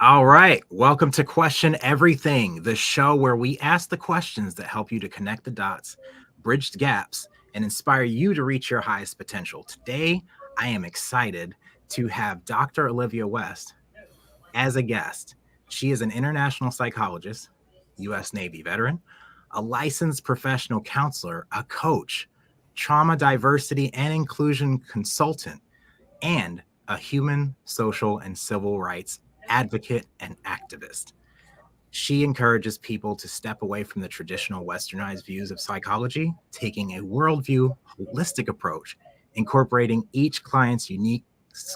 All right. Welcome to Question Everything, the show where we ask the questions that help you to connect the dots, bridge the gaps, and inspire you to reach your highest potential. Today, I am excited to have Dr. Olivia West as a guest. She is an international psychologist, U.S. Navy veteran, a licensed professional counselor, a coach, trauma, diversity, and inclusion consultant, and a human, social, and civil rights advocate and activist. She encourages people to step away from the traditional westernized views of psychology, taking a worldview, holistic approach, incorporating each client's unique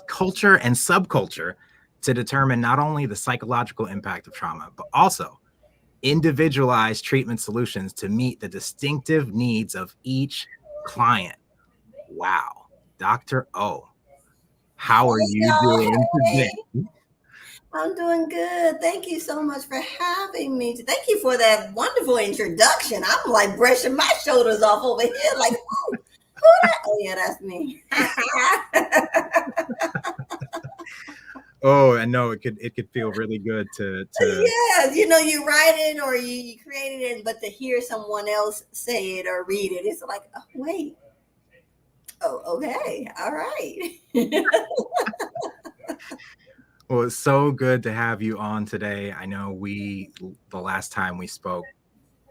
culture and subculture to determine not only the psychological impact of trauma, but also individualized treatment solutions to meet the distinctive needs of each client. Wow. Dr. O, how are Hey you y'all, doing hey, today? I'm doing good. Thank you so much for having me. Thank you for that wonderful introduction. I'm like brushing my shoulders off over here, like, who that? Oh yeah, that's me. Oh, I know it could feel really good to Yes, you write it or you created it, but to hear someone else say it or read it, it's like, oh wait, oh okay, all right. well, it's so good to have you on today. I know the last time we spoke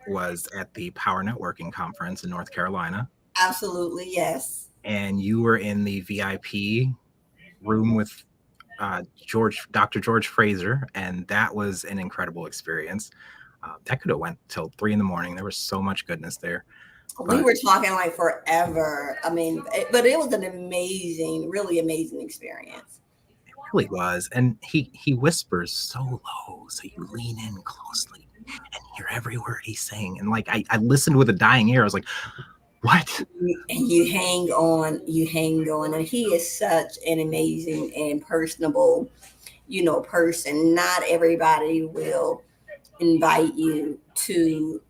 was at the Power Networking Conference in North Carolina, Absolutely, yes. and you were in the VIP room with Dr. George Fraser, and that was an incredible experience. That could have went till 3 in the morning. There was so much goodness there, We but were talking like forever. I mean, but it was an amazing, really amazing experience. it really was. And he whispers so low, so you lean in closely and hear every word he's saying. And like I listened with a dying ear. I was like, what? And you hang on, and he is such an amazing and personable, person. Not everybody will invite you to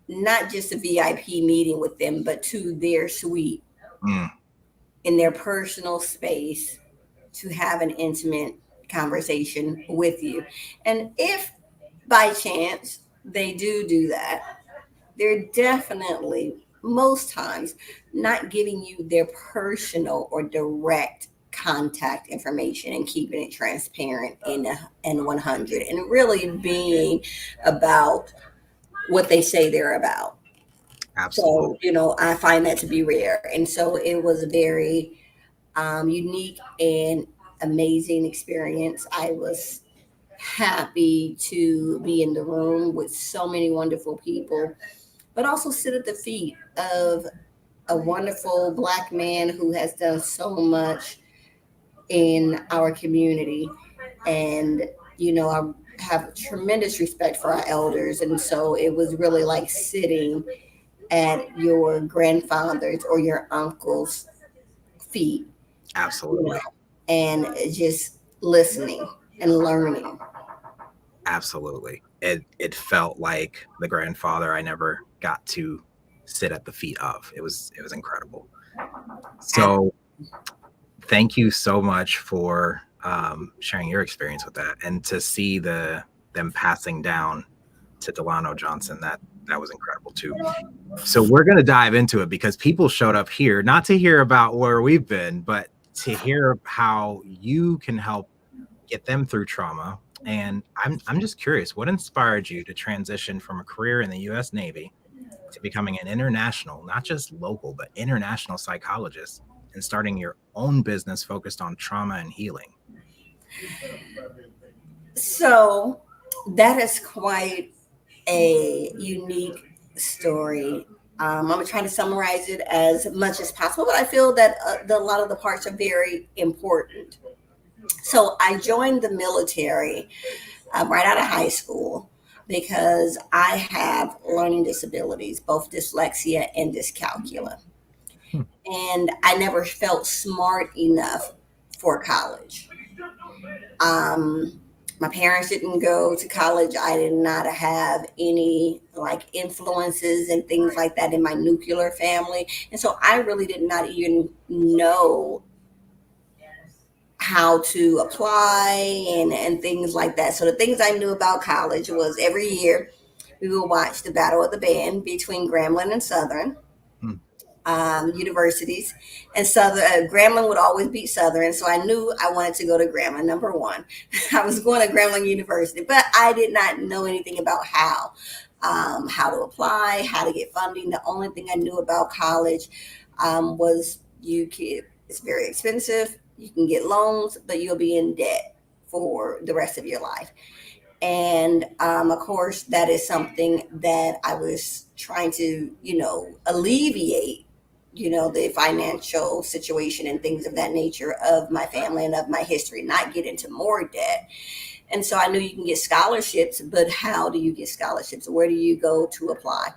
not just a VIP meeting with them, but to their suite Mm, in their personal space to have an intimate conversation with you. And if by chance they do that, they're definitely most times not giving you their personal or direct contact information and keeping it transparent and 100 and really being about what they say they're about. absolutely. So, I find that to be rare. And so it was a very unique and amazing experience. I was happy to be in the room with so many wonderful people, but also sit at the feet of a wonderful Black man who has done so much in our community. And, I have tremendous respect for our elders. And so it was really like sitting at your grandfather's or your uncle's feet, you know, Absolutely. and just listening and learning. Absolutely. It felt like the grandfather I never got to sit at the feet of. It was incredible. So thank you so much for sharing your experience with that, and to see them passing down to Delano Johnson. That was incredible too. So we're going to dive into it because people showed up here not to hear about where we've been, but to hear how you can help get them through trauma. And I'm just curious, what inspired you to transition from a career in the U.S. Navy to becoming an international, not just local, but international psychologist, and starting your own business focused on trauma and healing? So that is quite a unique story. I'm going to try to summarize it as much as possible, but I feel that a lot of the parts are very important. So I joined the military right out of high school because I have learning disabilities, both dyslexia and dyscalculia. Hmm. And I never felt smart enough for college. Um, my parents didn't go to college. I did not have any like influences and things like that in my nuclear family. And so I really did not even know how to apply and things like that. So the things I knew about college was every year we would watch the Battle of the Band between Grambling and Southern Hmm. universities, and Southern Grambling would always beat Southern, so I knew I wanted to go to Grambling. Number one, I was going to Grambling University, but I did not know anything about how to apply, how to get funding. The only thing I knew about college was it's very expensive. You can get loans, but you'll be in debt for the rest of your life. And of course, that is something that I was trying to, alleviate, the financial situation and things of that nature of my family and of my history, not get into more debt. And so I knew you can get scholarships, but how do you get scholarships? Where do you go to apply?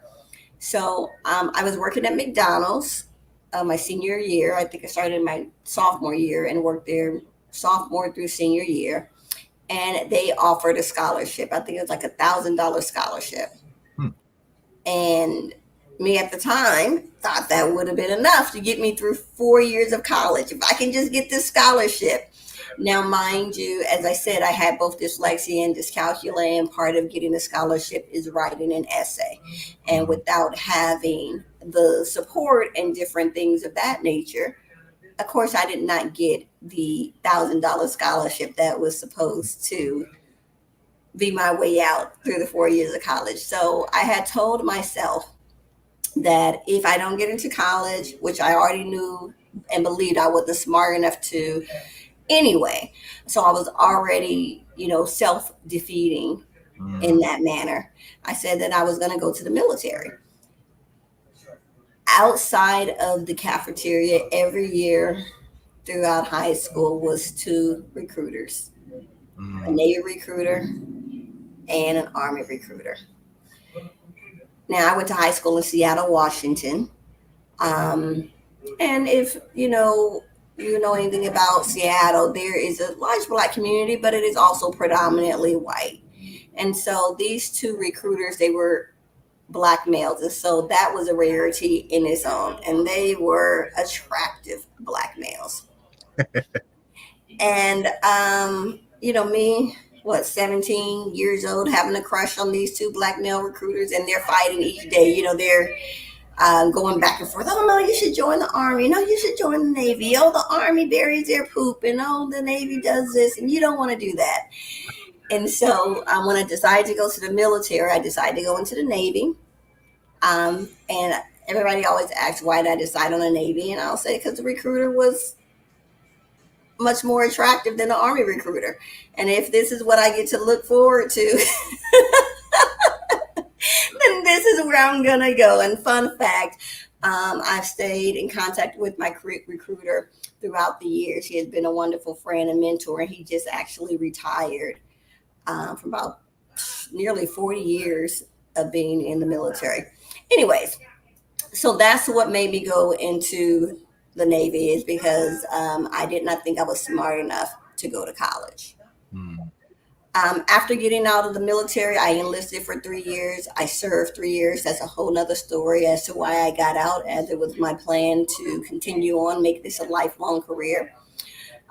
So I was working at McDonald's my senior year. I think I started my sophomore year and worked there sophomore through senior year. And they offered a scholarship. I think it was like $1,000 scholarship. Hmm. And me at the time thought that would have been enough to get me through 4 years of college. If I can just get this scholarship. Now, mind you, as I said, I had both dyslexia and dyscalculia, and part of getting a scholarship is writing an essay. And without having the support and different things of that nature, of course, I did not get the $1,000 scholarship that was supposed to be my way out through the 4 years of college. So I had told myself that if I don't get into college, which I already knew and believed I wasn't smart enough to anyway, so I was already, self-defeating in that manner. I said that I was going to go to the military. Outside of the cafeteria every year throughout high school was two recruiters, a Navy recruiter and an Army recruiter. Now, I went to high school in Seattle, Washington. And if you know anything about Seattle, there is a large Black community, but it is also predominantly white. And so these two recruiters, they were Black males. And so that was a rarity in its own. And they were attractive Black males. And, me, 17 years old, having a crush on these two Black male recruiters, and they're fighting each day. They're going back and forth. Oh, no, you should join the Army. No, you should join the Navy. Oh, the Army buries their poop. And oh, the Navy does this. And you don't want to do that. And so when I decided to go to the military, I decided to go into the Navy. And everybody always asks, why did I decide on the Navy? And I'll say, because the recruiter was much more attractive than the Army recruiter. And if this is what I get to look forward to, then this is where I'm going to go. And fun fact, I've stayed in contact with my recruiter throughout the years. He has been a wonderful friend and mentor. And he just actually retired from about nearly 40 years of being in the military. Anyways, so that's what made me go into the Navy, is because I did not think I was smart enough to go to college. After getting out of the military, I enlisted for 3 years. I served 3 years. That's a whole nother story as to why I got out, as it was my plan to continue on, make this a lifelong career.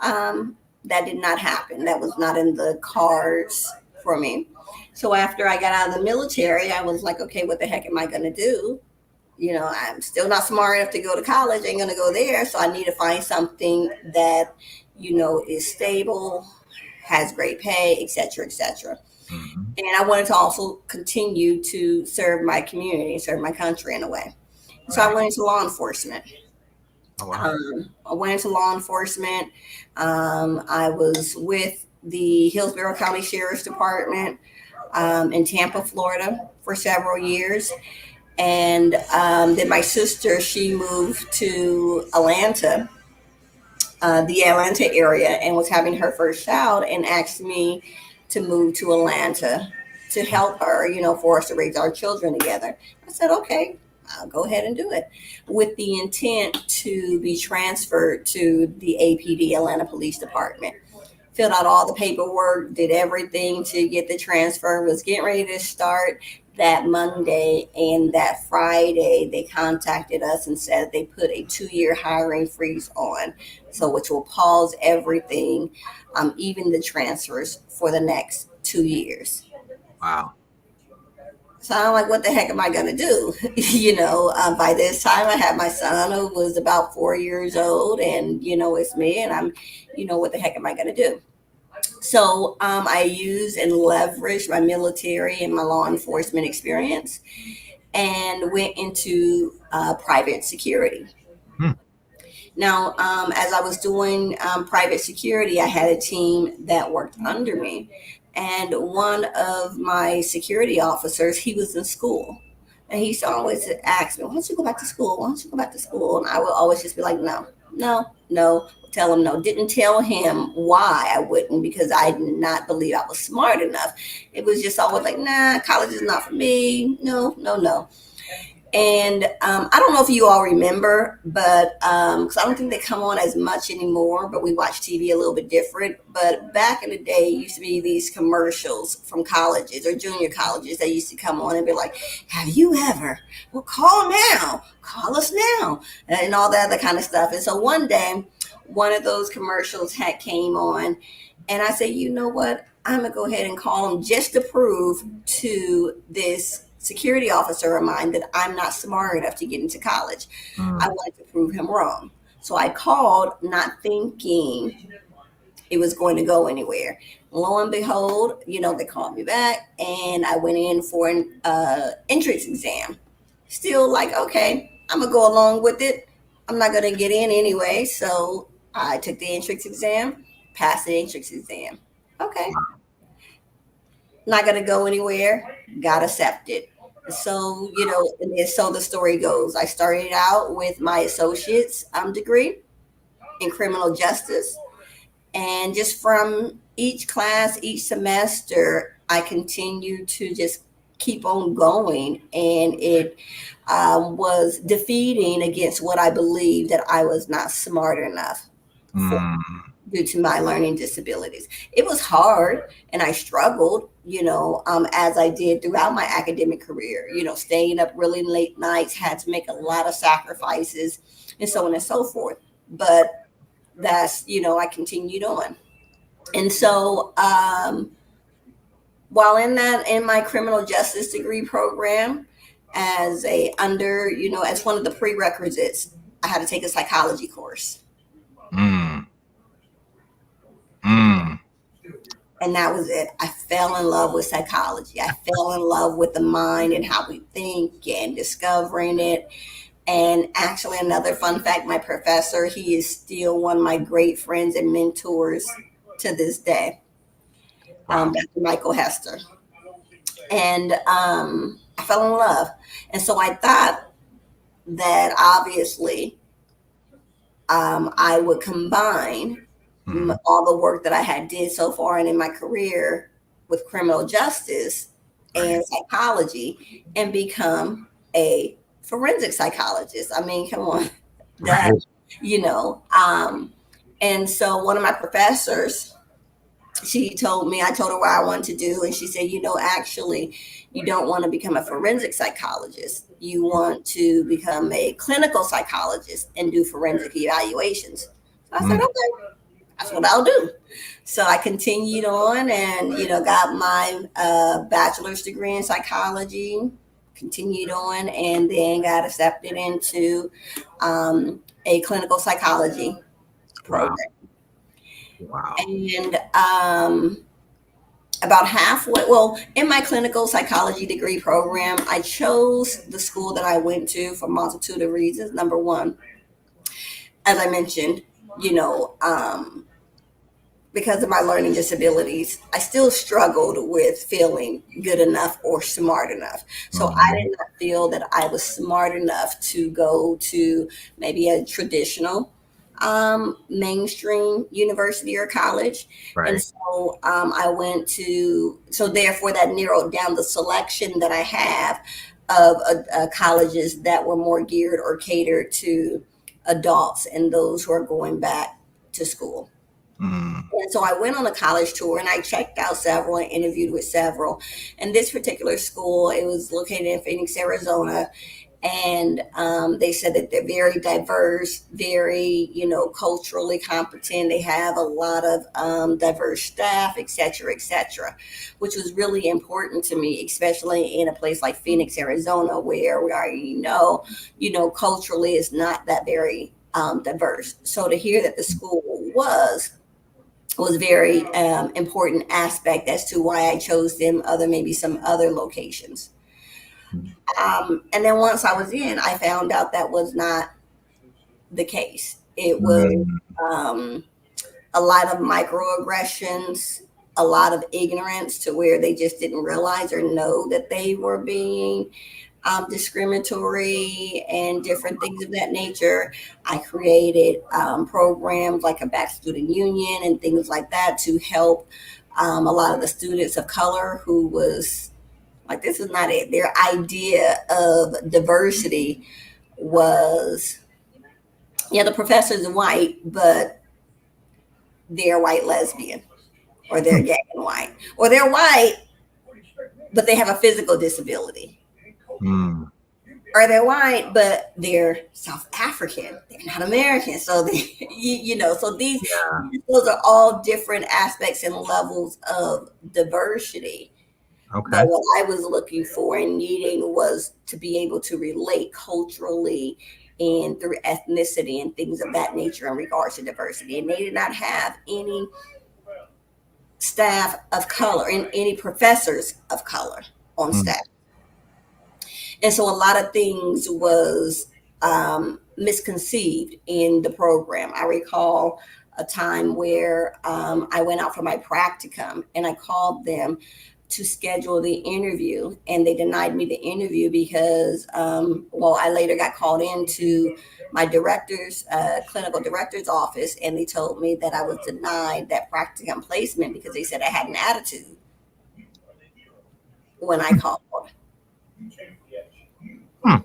That did not happen. That was not in the cards for me. So after I got out of the military, I was like, okay, what the heck am I going to do? I'm still not smart enough to go to college. I ain't going to go there. So I need to find something that, is stable, has great pay, et cetera, et cetera. And I wanted to also continue to serve my community, serve my country in a way. So I went into law enforcement. Oh, wow. I went into law enforcement. I was with the Hillsborough County Sheriff's Department in Tampa, Florida for several years. And then my sister, she moved to Atlanta, the Atlanta area, and was having her first child, and asked me to move to Atlanta to help her, for us to raise our children together. I said, okay, I'll go ahead and do it, with the intent to be transferred to the APD, Atlanta Police Department. Filled out all the paperwork, did everything to get the transfer, was getting ready to start that Monday, and that Friday they contacted us and said they put a 2-year hiring freeze on, so which will pause everything, even the transfers for the next 2 years. Wow. So I'm like, what the heck am I going to do? By this time I had my son who was about 4 years old, and, it's me, and what the heck am I going to do? So I use and leverage my military and my law enforcement experience and went into private security. Hmm. Now, as I was doing private security, I had a team that worked under me. And one of my security officers, he was in school. And he used to always ask me, why don't you go back to school? Why don't you go back to school? And I would always just be like, no, no, no. Tell him no. Didn't tell him why I wouldn't, because I did not believe I was smart enough. It was just always like, nah, college is not for me. No, no, no. And I don't know if you all remember, but because I don't think they come on as much anymore, but we watch TV a little bit different. But back in the day, it used to be these commercials from colleges or junior colleges that used to come on and be like, have you ever? Well, call now. Call us now. And all that other kind of stuff. And so one day, one of those commercials had came on, and I said, you know what? I'm going to go ahead and call them just to prove to this security officer of mine that I'm not smart enough to get into college. I wanted to prove him wrong. So I called, not thinking it was going to go anywhere. Lo and behold, they called me back, and I went in for an entrance exam. Still like, okay, I'm going to go along with it. I'm not going to get in anyway. So I took the entrance exam, passed the entrance exam. Okay. Not going to go anywhere, got accepted. So, and then so the story goes. I started out with my associate's degree in criminal justice. And just from each class, each semester, I continued to just keep on going. And it was defeating against what I believed that I was not smart enough for, due to my learning disabilities. It was hard, and I struggled, as I did throughout my academic career, staying up really late nights, had to make a lot of sacrifices, and so on and so forth. But that's, I continued on. And so while in my criminal justice degree program, as one of the prerequisites, I had to take a psychology course. And that was it. I fell in love with psychology. I fell in love with the mind and how we think and discovering it. And actually, another fun fact, my professor, he is still one of my great friends and mentors to this day. Dr. Michael Hester. And I fell in love. And so I thought that obviously I would combine all the work that I had did so far and in my career with criminal justice and psychology and become a forensic psychologist. I mean, come on. That, and so one of my professors, I told her what I wanted to do. And she said, actually, you don't want to become a forensic psychologist. You want to become a clinical psychologist and do forensic evaluations. So I said, okay, that's what I'll do. So I continued on and, got my bachelor's degree in psychology, continued on, and then got accepted into a clinical psychology program. Wow. And about halfway, in my clinical psychology degree program, I chose the school that I went to for a multitude of reasons. Number one, as I mentioned, because of my learning disabilities, I still struggled with feeling good enough or smart enough. So I did not feel that I was smart enough to go to maybe a traditional mainstream university or college. Right. And so I went to, so therefore that narrowed down the selection that I have of colleges that were more geared or catered to adults and those who are going back to school. Mm. And so I went on a college tour and I checked out several and interviewed with several. And this particular school, it was located in Phoenix, Arizona. And they said that they're very diverse, very, culturally competent. They have a lot of diverse staff, et cetera, which was really important to me, especially in a place like Phoenix, Arizona, where we already know, culturally is not that very diverse. So to hear that the school was very important aspect as to why I chose them other maybe some other locations. And then once I was in, I found out that was not the case. It was Mm. um, a lot of microaggressions, a lot of ignorance to where they just didn't realize or know that they were being discriminatory and different things of that nature. I created programs like a Black Student Union and things like that to help a lot of the students of color who was like, this is not it. Their idea of diversity was, yeah, the professor's white, but they're white lesbian, or they're gay and white, or they're white, but they have a physical disability. Mm. Or they're white, but they're South African. They're not American. So they, so Yeah. those are all different aspects and levels of diversity. But Okay. what I was looking for and needing was to be able to relate culturally and through ethnicity and things of that nature in regards to diversity. And they did not have any staff of color and any professors of color on Mm. staff. And so a lot of things was misconceived in the program. I recall a time where I went out for my practicum and I called them to schedule the interview, and they denied me the interview because, I later got called into my clinical director's office, and they told me that I was denied that practicum placement because they said I had an attitude when I called. Hmm.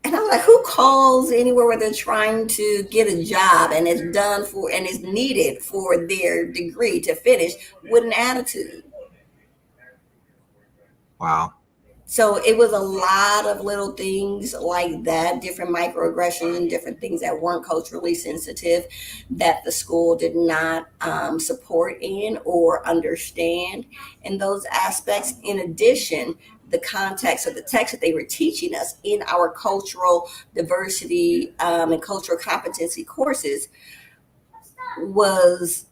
And I'm like, who calls anywhere where they're trying to get a job and it's done for and is needed for their degree to finish with an attitude? Wow. So it was a lot of little things like that, different microaggressions and different things that weren't culturally sensitive that the school did not support in or understand in those aspects. In addition, the context of the text that they were teaching us in our cultural diversity and cultural competency courses was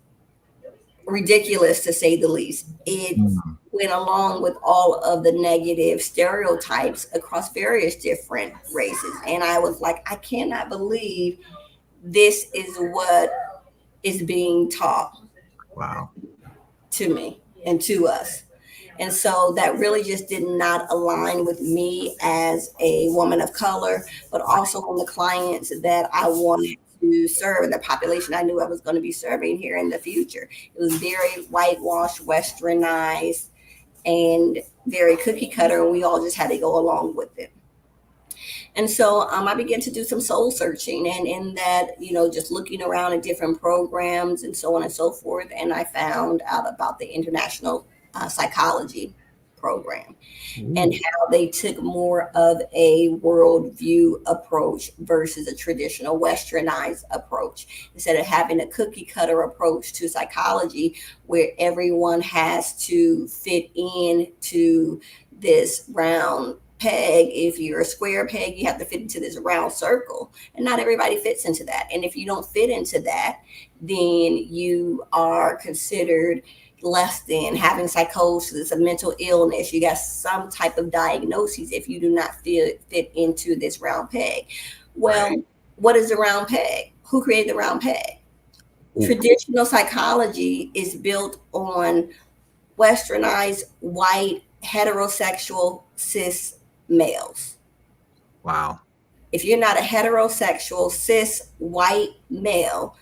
ridiculous to say the least. It Mm. went along with all of the negative stereotypes across various different races. And I was like, I cannot believe this is what is being taught Wow. to me and to us. And so that really just did not align with me as a woman of color, but also on the clients that I wanted to serve and the population I knew I was going to be serving here in the future. It was very whitewashed, westernized, and very cookie cutter, and we all just had to go along with it. And so I began to do some soul searching, and in that, just looking around at different programs and so on and so forth. And I found out about the International Psychology program and Ooh. how they took more of a worldview approach versus a traditional westernized approach. Instead of having a cookie cutter approach to psychology where everyone has to fit into this round peg. If you're a square peg, you have to fit into this round circle, and not everybody fits into that. And if you don't fit into that, then you are considered less than, having psychosis, a mental illness. You got some type of diagnosis if you do not fit into this round peg. Well, Right. what is a round peg? Who created the round peg? Ooh. Traditional psychology is built on westernized, white, heterosexual, cis males. Wow. If you're not a heterosexual, cis, white male,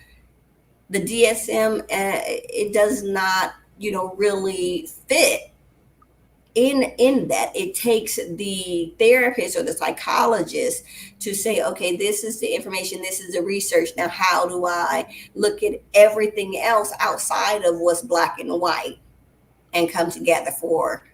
the DSM, it does not, really fit in that, it takes the therapist or the psychologist to say, okay, this is the information, this is the research. Now, how do I look at everything else outside of what's black and white and come together for,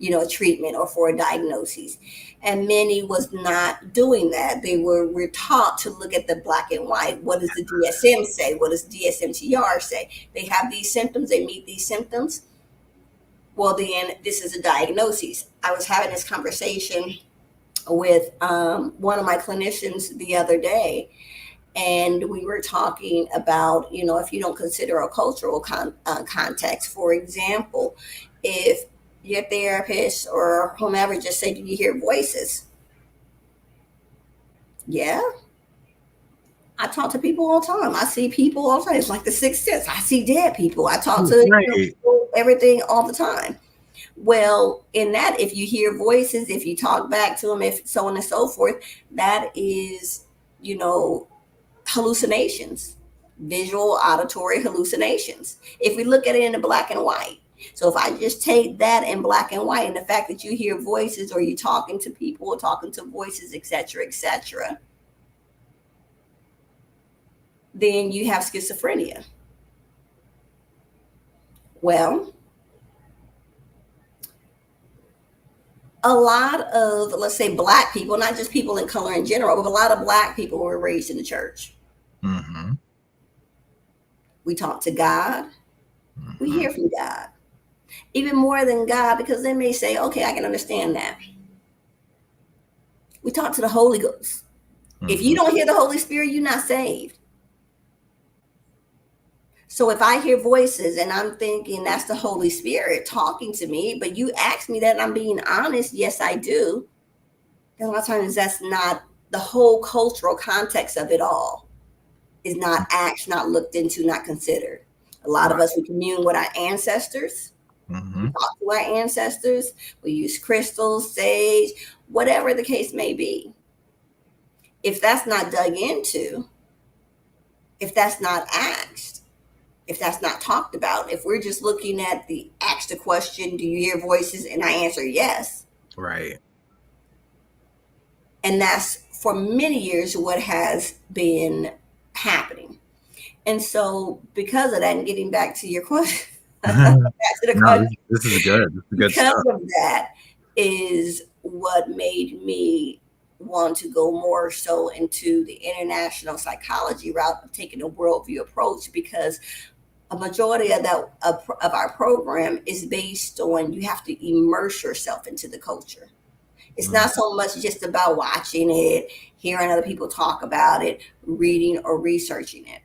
a treatment or for a diagnosis? And many was not doing that. We're taught to look at the black and white. What does the DSM say? What does DSMTR say? They have these symptoms, they meet these symptoms. Well, then this is a diagnosis. I was having this conversation with one of my clinicians the other day, and we were talking about, if you don't consider a cultural context, for example, if your therapist or whomever just say, do you hear voices? Yeah. I talk to people all the time. I see people all the time. It's like the sixth sense. I see dead people. I talk to people, everything all the time. Well, in that, if you hear voices, if you talk back to them, if so on and so forth, that is, hallucinations, visual, auditory hallucinations. If we look at it in the black and white. So if I just take that in black and white, and the fact that you hear voices or you're talking to people or talking to voices, etc., then you have schizophrenia. Well, a lot of, let's say, black people, not just people in color in general, but a lot of black people were raised in the church. Mm-hmm. We talk to God. Mm-hmm. We hear from God. Even more than God, because they may say, okay, I can understand that. We talk to the Holy Ghost. Mm-hmm. If you don't hear the Holy Spirit, you're not saved. So if I hear voices and I'm thinking that's the Holy Spirit talking to me, but you ask me that and I'm being honest, yes, I do. Then a lot of times that's not the whole cultural context of it all. Is not asked, not looked into, not considered. A lot of us, we commune with our ancestors. Mm-hmm. We talk to our ancestors. We use crystals, sage, whatever the case may be. If that's not dug into, if that's not asked, if that's not talked about, if we're just looking at the ask the question, do you hear voices? And I answer yes. Right. And that's for many years what has been happening. And so because of that, and getting back to your question, this is good. Because stuff. Of that is what made me want to go more so into the international psychology route of taking a worldview approach, because a majority of that of our program is based on you have to immerse yourself into the culture. It's not so much just about watching it, hearing other people talk about it, reading or researching it.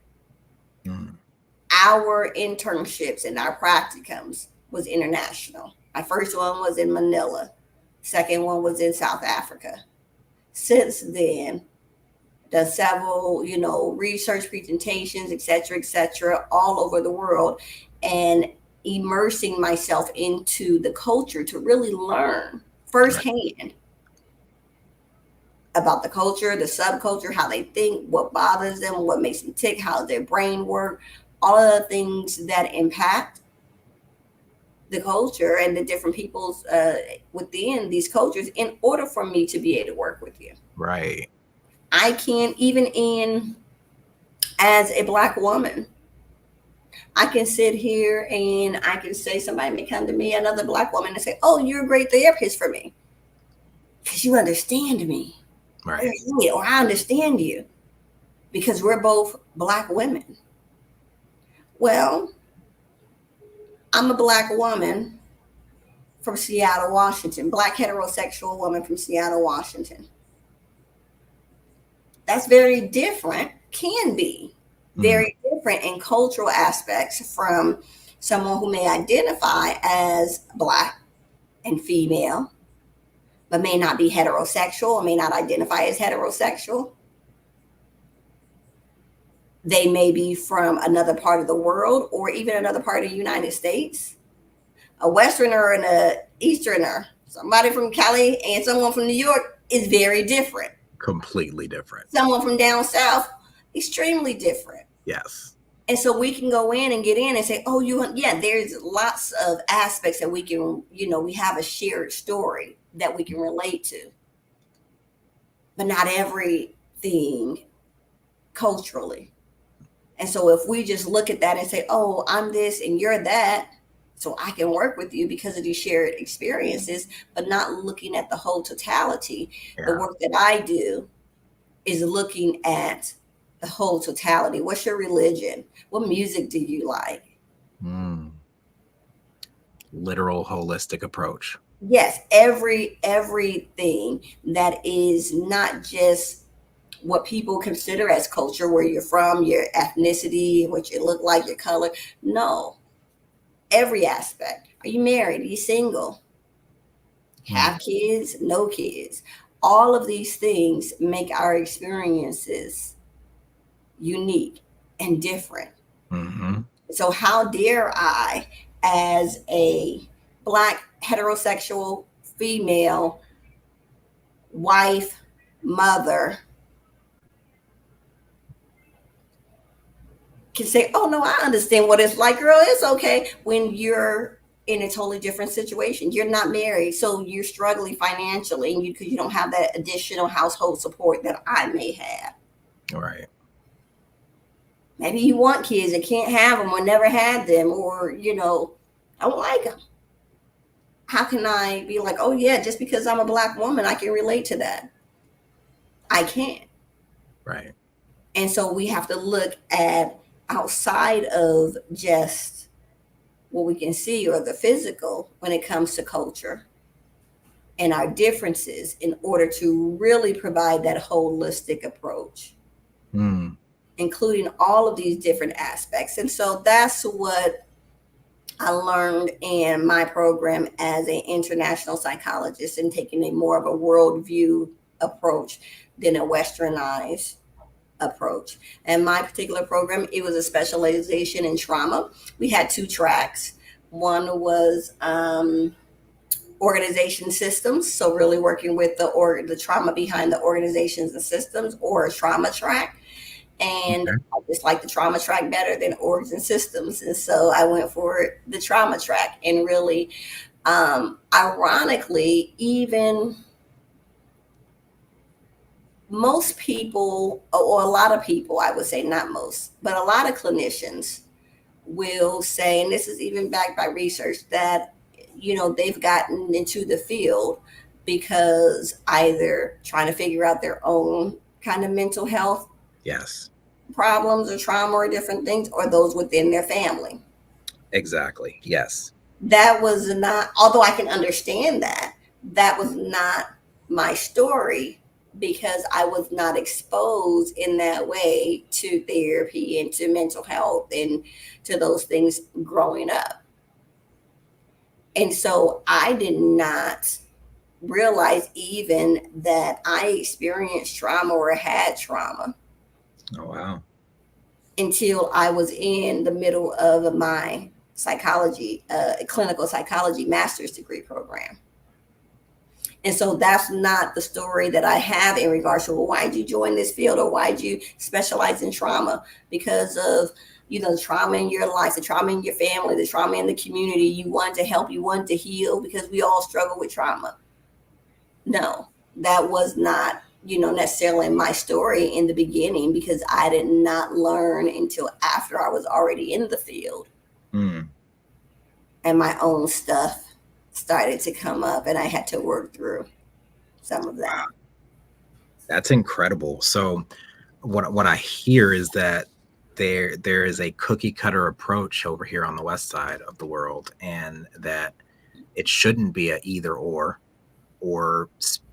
Our internships and our practicums was international. My first one was in Manila. Second one was in South Africa. Since then, done several, research presentations, et cetera, all over the world, and immersing myself into the culture to really learn firsthand about the culture, the subculture, how they think, what bothers them, what makes them tick, how their brain work, all of the things that impact the culture and the different peoples within these cultures in order for me to be able to work with you. Right. I can't, even as a Black woman, I can sit here and I can say, somebody may come to me, another Black woman, and say, oh, you're a great therapist for me because you understand me. Right. Or I understand you because we're both Black women. Well, I'm a Black woman from Seattle, Washington, Black heterosexual woman from Seattle, Washington. That's very different, can be very different in cultural aspects from someone who may identify as Black and female, but may not be heterosexual or may not identify as heterosexual. They may be from another part of the world or even another part of the United States. A Westerner and an Easterner, somebody from Cali and someone from New York is very different. Completely different. Someone from down south, extremely different. Yes. And so we can go in and get in and say, oh, there's lots of aspects that we can, we have a shared story that we can relate to, but not everything culturally. And so if we just look at that and say, oh, I'm this and you're that, so I can work with you because of these shared experiences, but not looking at the whole totality. Yeah. The work that I do is looking at the whole totality. What's your religion? What music do you like? Literal holistic approach. Yes, everything that is not just what people consider as culture, where you're from, your ethnicity, what you look like, your color. No, every aspect. Are you married? Are you single? Have kids? No kids? All of these things make our experiences unique and different. So how dare I, as a Black heterosexual female wife, mother, can say, oh no, I understand what it's like, girl, it's okay, when you're in a totally different situation. You're not married, so you're struggling financially, and because you don't have that additional household support that I may have. Right. Maybe you want kids and can't have them or never had them, or don't like them. How can I be like, oh yeah, just because I'm a Black woman, I can relate to that? I can't. Right. And so we have to look at outside of just what we can see or the physical when it comes to culture and our differences in order to really provide that holistic approach, including all of these different aspects. And so that's what I learned in my program as an international psychologist, and taking a more of a worldview approach than a westernized approach. And my particular program, it was a specialization in trauma. We had 2 tracks. One was organization systems, so really working with the trauma behind the organizations and systems, or a trauma track. And I just like the trauma track better than orgs and systems, and so I went for the trauma track. And really, ironically, even most people, or a lot of people, I would say not most, but a lot of clinicians will say, and this is even backed by research, that they've gotten into the field because either trying to figure out their own kind of mental health problems or trauma or different things, or those within their family. Exactly. Yes. That was not, although I can understand that was not my story, because I was not exposed in that way to therapy and to mental health and to those things growing up. And so I did not realize even that I experienced trauma or had trauma. Oh, wow. Until I was in the middle of my psychology, clinical psychology master's degree program. And so that's not the story that I have in regards to, well, why'd you join this field, or why'd you specialize in trauma? Because of, the trauma in your life, the trauma in your family, the trauma in the community. You wanted to help, you wanted to heal, because we all struggle with trauma. No, that was not, necessarily my story in the beginning, because I did not learn until after I was already in the field. And my own stuff started to come up, and I had to work through some of that. That's incredible. So what I hear is that there is a cookie cutter approach over here on the west side of the world, and that it shouldn't be a either or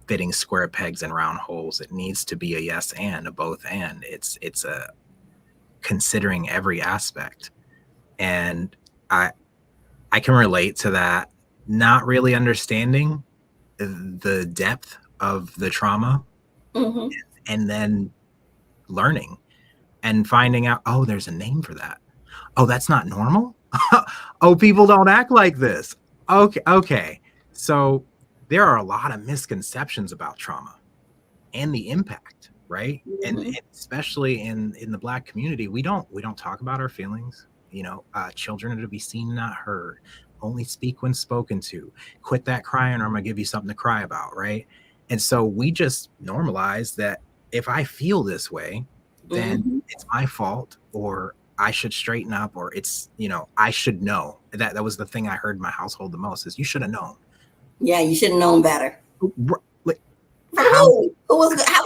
fitting square pegs in round holes. It needs to be a yes and, a both and. It's a considering every aspect. And I can relate to that, not really understanding the depth of the trauma, and then learning and finding out, oh, there's a name for that. Oh, that's not normal. Oh, people don't act like this. Okay. So there are a lot of misconceptions about trauma and the impact. right? And especially in the Black community, we don't talk about our feelings. Children are to be seen, not heard. Only speak when spoken to. Quit that crying, or I'm gonna give you something to cry about, right? And so we just normalize that if I feel this way, then Mm-hmm. it's my fault, or I should straighten up, or I should know. That was the thing I heard in my household the most is you should have known. Yeah, you should have known better. Like, From how who? How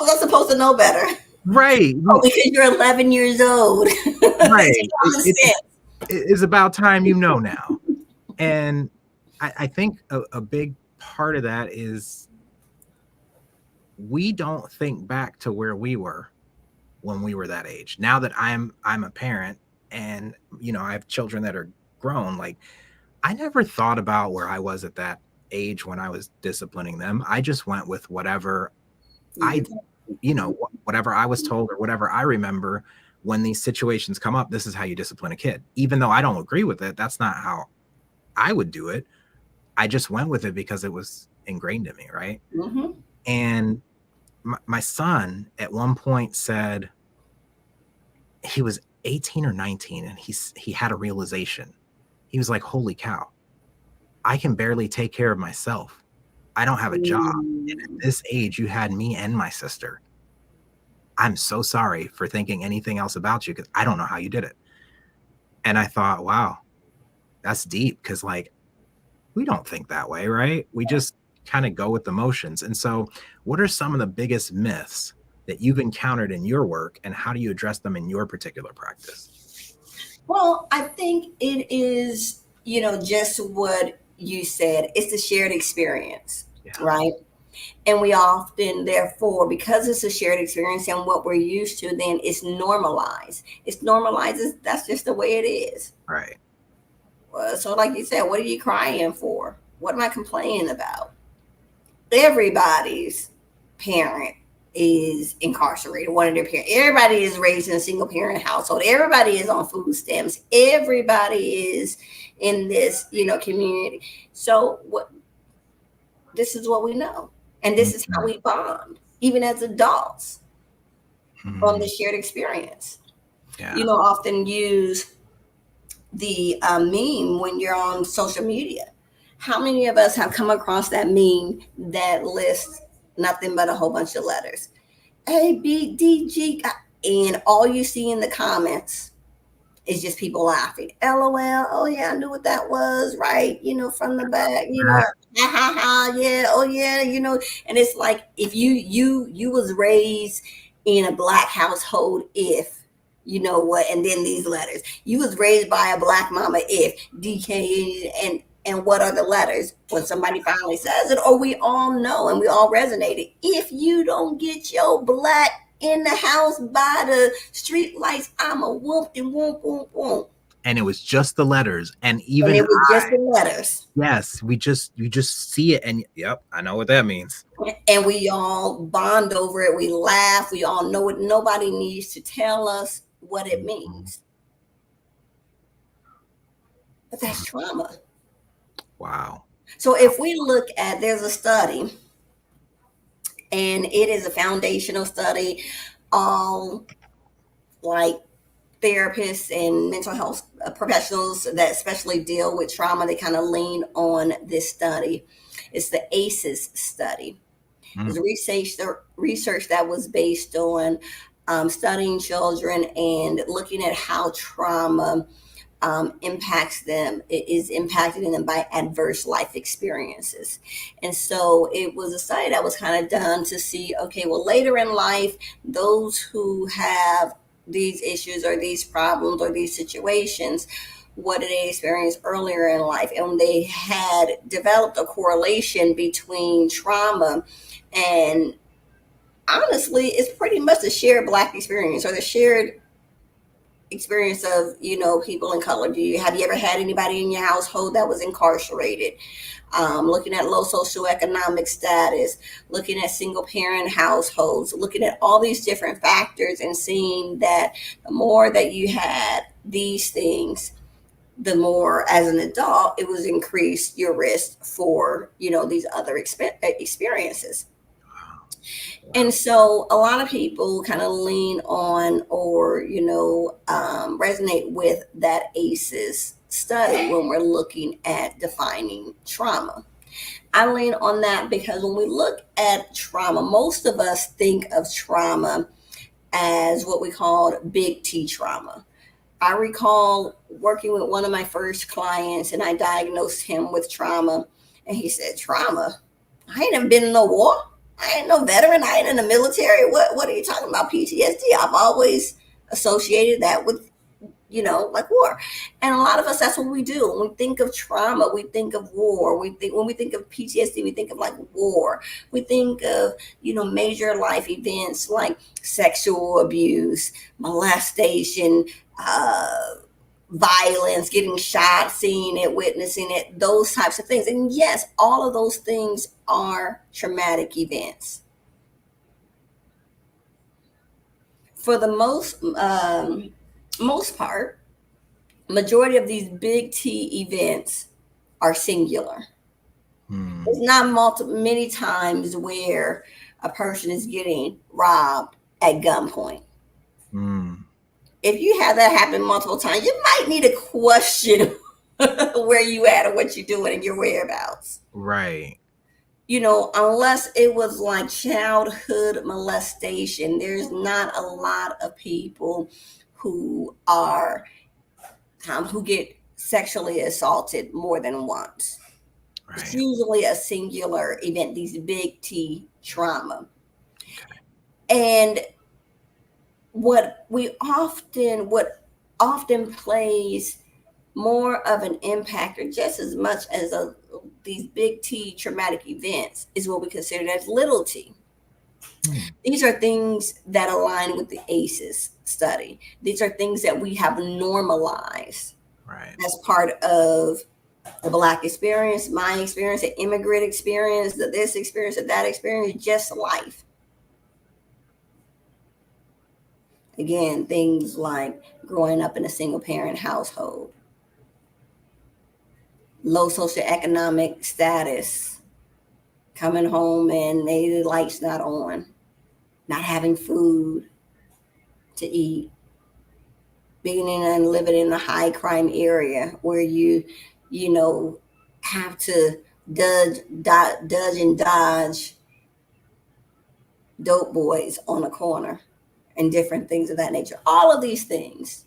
was I supposed to know better? right. Oh, because you're 11 years old. It's Right. common sense. It's about time you know now. And I think a big part of that is we don't think back to where we were when we were that age. Now that I'm a parent and I have children that are grown, like I never thought about where I was at that age when I was disciplining them. I just went with whatever You were I whatever I was told or whatever I remember. When these situations come up, this is how you discipline a kid. Even though I don't agree with it, that's not how I would do it. I just went with it because it was ingrained in me, right? mm-hmm. And my son at one point said, he was 18 or 19, and he had a realization. He was like, holy cow, I can barely take care of myself. I don't have a job. And at this age, you had me and my sister. I'm so sorry for thinking anything else about you because I don't know how you did it. And I thought, wow, that's deep, because like we don't think that way, right? We just kind of go with the motions. And so what are some of the biggest myths that you've encountered in your work, and how do you address them in your particular practice? Well, I think it is, just what you said. It's the shared experience, Yeah. right? And we often, therefore, because it's a shared experience and what we're used to, then it's normalized. It's normalized. That's just the way it is. Right. So, like you said, what are you crying for? What am I complaining about? Everybody's parent is incarcerated. One of their parents. Everybody is raised in a single parent household. Everybody is on food stamps. Everybody is in this, community. So what? This is what we know, and this is how we bond, even as adults, on the shared experience. Yeah. Often use the meme when you're on social media. How many of us have come across that meme that lists nothing but a whole bunch of letters? A, B, D, G, and all you see in the comments is just people laughing. LOL. Oh yeah, I knew what that was. Right. From the back. Ha ha ha. Yeah. Oh yeah. And it's like if you was raised in a Black household, if you know what, and then these letters. You was raised by a Black mama, if DK, and what are the letters? When somebody finally says it, or we all know and we all resonated. If you don't get your Black in the house by the street lights, I'm a whoop and whoop whoop whoop. And it was just the letters, and even it was just the letters. Yes, you just see it, and yep, I know what that means. And we all bond over it. We laugh. We all know it. Nobody needs to tell us what it means. But that's trauma. Wow. So if we look at, there's a study, and it is a foundational study. Like therapists and mental health professionals that especially deal with trauma, they kind of lean on this study. It's the ACEs study. It's research that was based on studying children and looking at how trauma impacts them. It is impacted in them by adverse life experiences. And so it was a study that was kind of done to see, okay, well, later in life, those who have these issues or these problems or these situations, what did they experience earlier in life? And they had developed a correlation between trauma and, honestly, it's pretty much the shared Black experience or the shared experience of people in color. Have you ever had anybody in your household that was incarcerated? Looking at low socioeconomic status, looking at single parent households, looking at all these different factors and seeing that the more that you had these things, the more as an adult it was increase your risk for these other experiences. And so a lot of people kind of lean on or, resonate with that ACEs study when we're looking at defining trauma. I lean on that because when we look at trauma, most of us think of trauma as what we call big T trauma. I recall working with one of my first clients and I diagnosed him with trauma. And he said, Trauma? I ain't never been in no war. I ain't no veteran. I ain't in the military. What are you talking about? PTSD. I've always associated that with, like war. And a lot of us, that's what we do. When we think of trauma, we think of war. When we think of PTSD, we think of like war. We think of, major life events like sexual abuse, molestation, violence, getting shot, seeing it, witnessing it, those types of things. And yes, all of those things are traumatic events. For the most part, majority of these big T events are singular. It's not many times where a person is getting robbed at gunpoint. If you have that happen multiple times, you might need to question where you at or what you're doing and your whereabouts. Right. Unless it was like childhood molestation, there's not a lot of people who are who get sexually assaulted more than once. Right. It's usually a singular event, these big T trauma. Okay. And what often plays more of an impact or just as much as these big T traumatic events is what we consider as little t. These are things that align with the ACEs study. These are things that we have normalized as part of the Black experience, my experience, the immigrant experience, the this experience, the that experience, just life. Again, things like growing up in a single parent household, low socioeconomic status, coming home and maybe the light's not on, not having food to eat, being in and living in a high crime area where you have to dodge and dodge dope boys on a corner and different things of that nature. All of these things.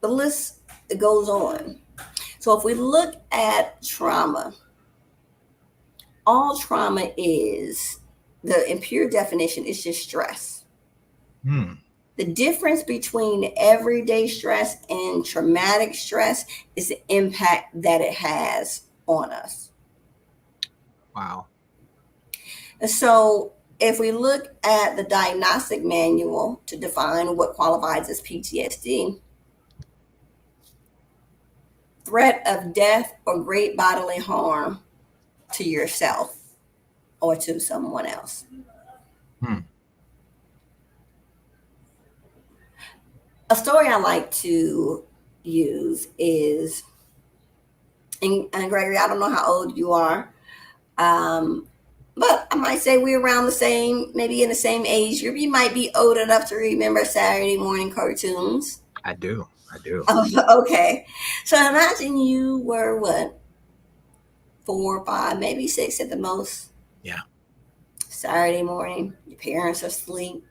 The list goes on. So if we look at trauma, all trauma is, in pure definition, is just stress. The difference between everyday stress and traumatic stress is the impact that it has on us. Wow. And so if we look at the diagnostic manual to define what qualifies as PTSD, threat of death or great bodily harm to yourself or to someone else. A story I like to use is, and Gregory, I don't know how old you are, but I might say we're around the same, maybe in the same age group. You might be old enough to remember Saturday morning cartoons. I do. Okay. So imagine you were what? 4 or 5, maybe 6 at the most. Yeah. Saturday morning, your parents are asleep.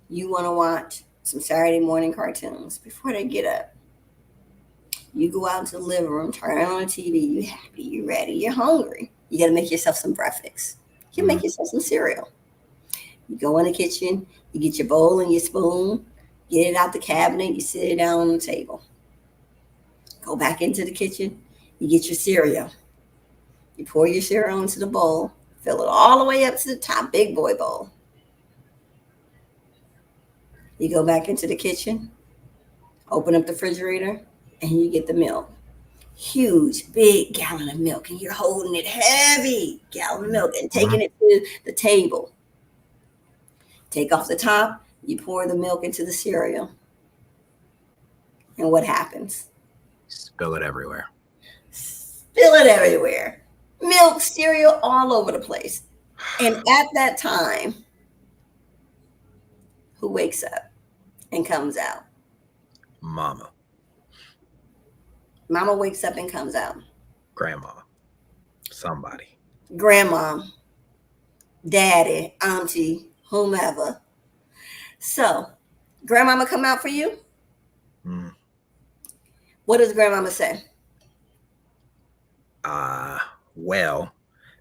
You want to watch some Saturday morning cartoons before they get up. You go out into the living room, turn on the TV, you happy, you ready, you're hungry. You got to make yourself some breakfast. You make yourself some cereal. You go in the kitchen, you get your bowl and your spoon, get it out the cabinet, you sit it down on the table. Go back into the kitchen, you get your cereal. You pour your cereal into the bowl, fill it all the way up to the top, big boy bowl. You go back into the kitchen, open up the refrigerator, and you get the milk. Huge, big gallon of milk, and you're holding it heavy gallon of milk and taking it to the table. Take off the top, you pour the milk into the cereal. And what happens? Spill it everywhere. Spill it everywhere. milk, cereal, all over the place. And at that time, who wakes up and comes out? Mama, Mama wakes up and comes out. grandma, somebody. Grandma, daddy, auntie, whomever. So, grandmama come out for you? Mm. What does grandmama say? Well,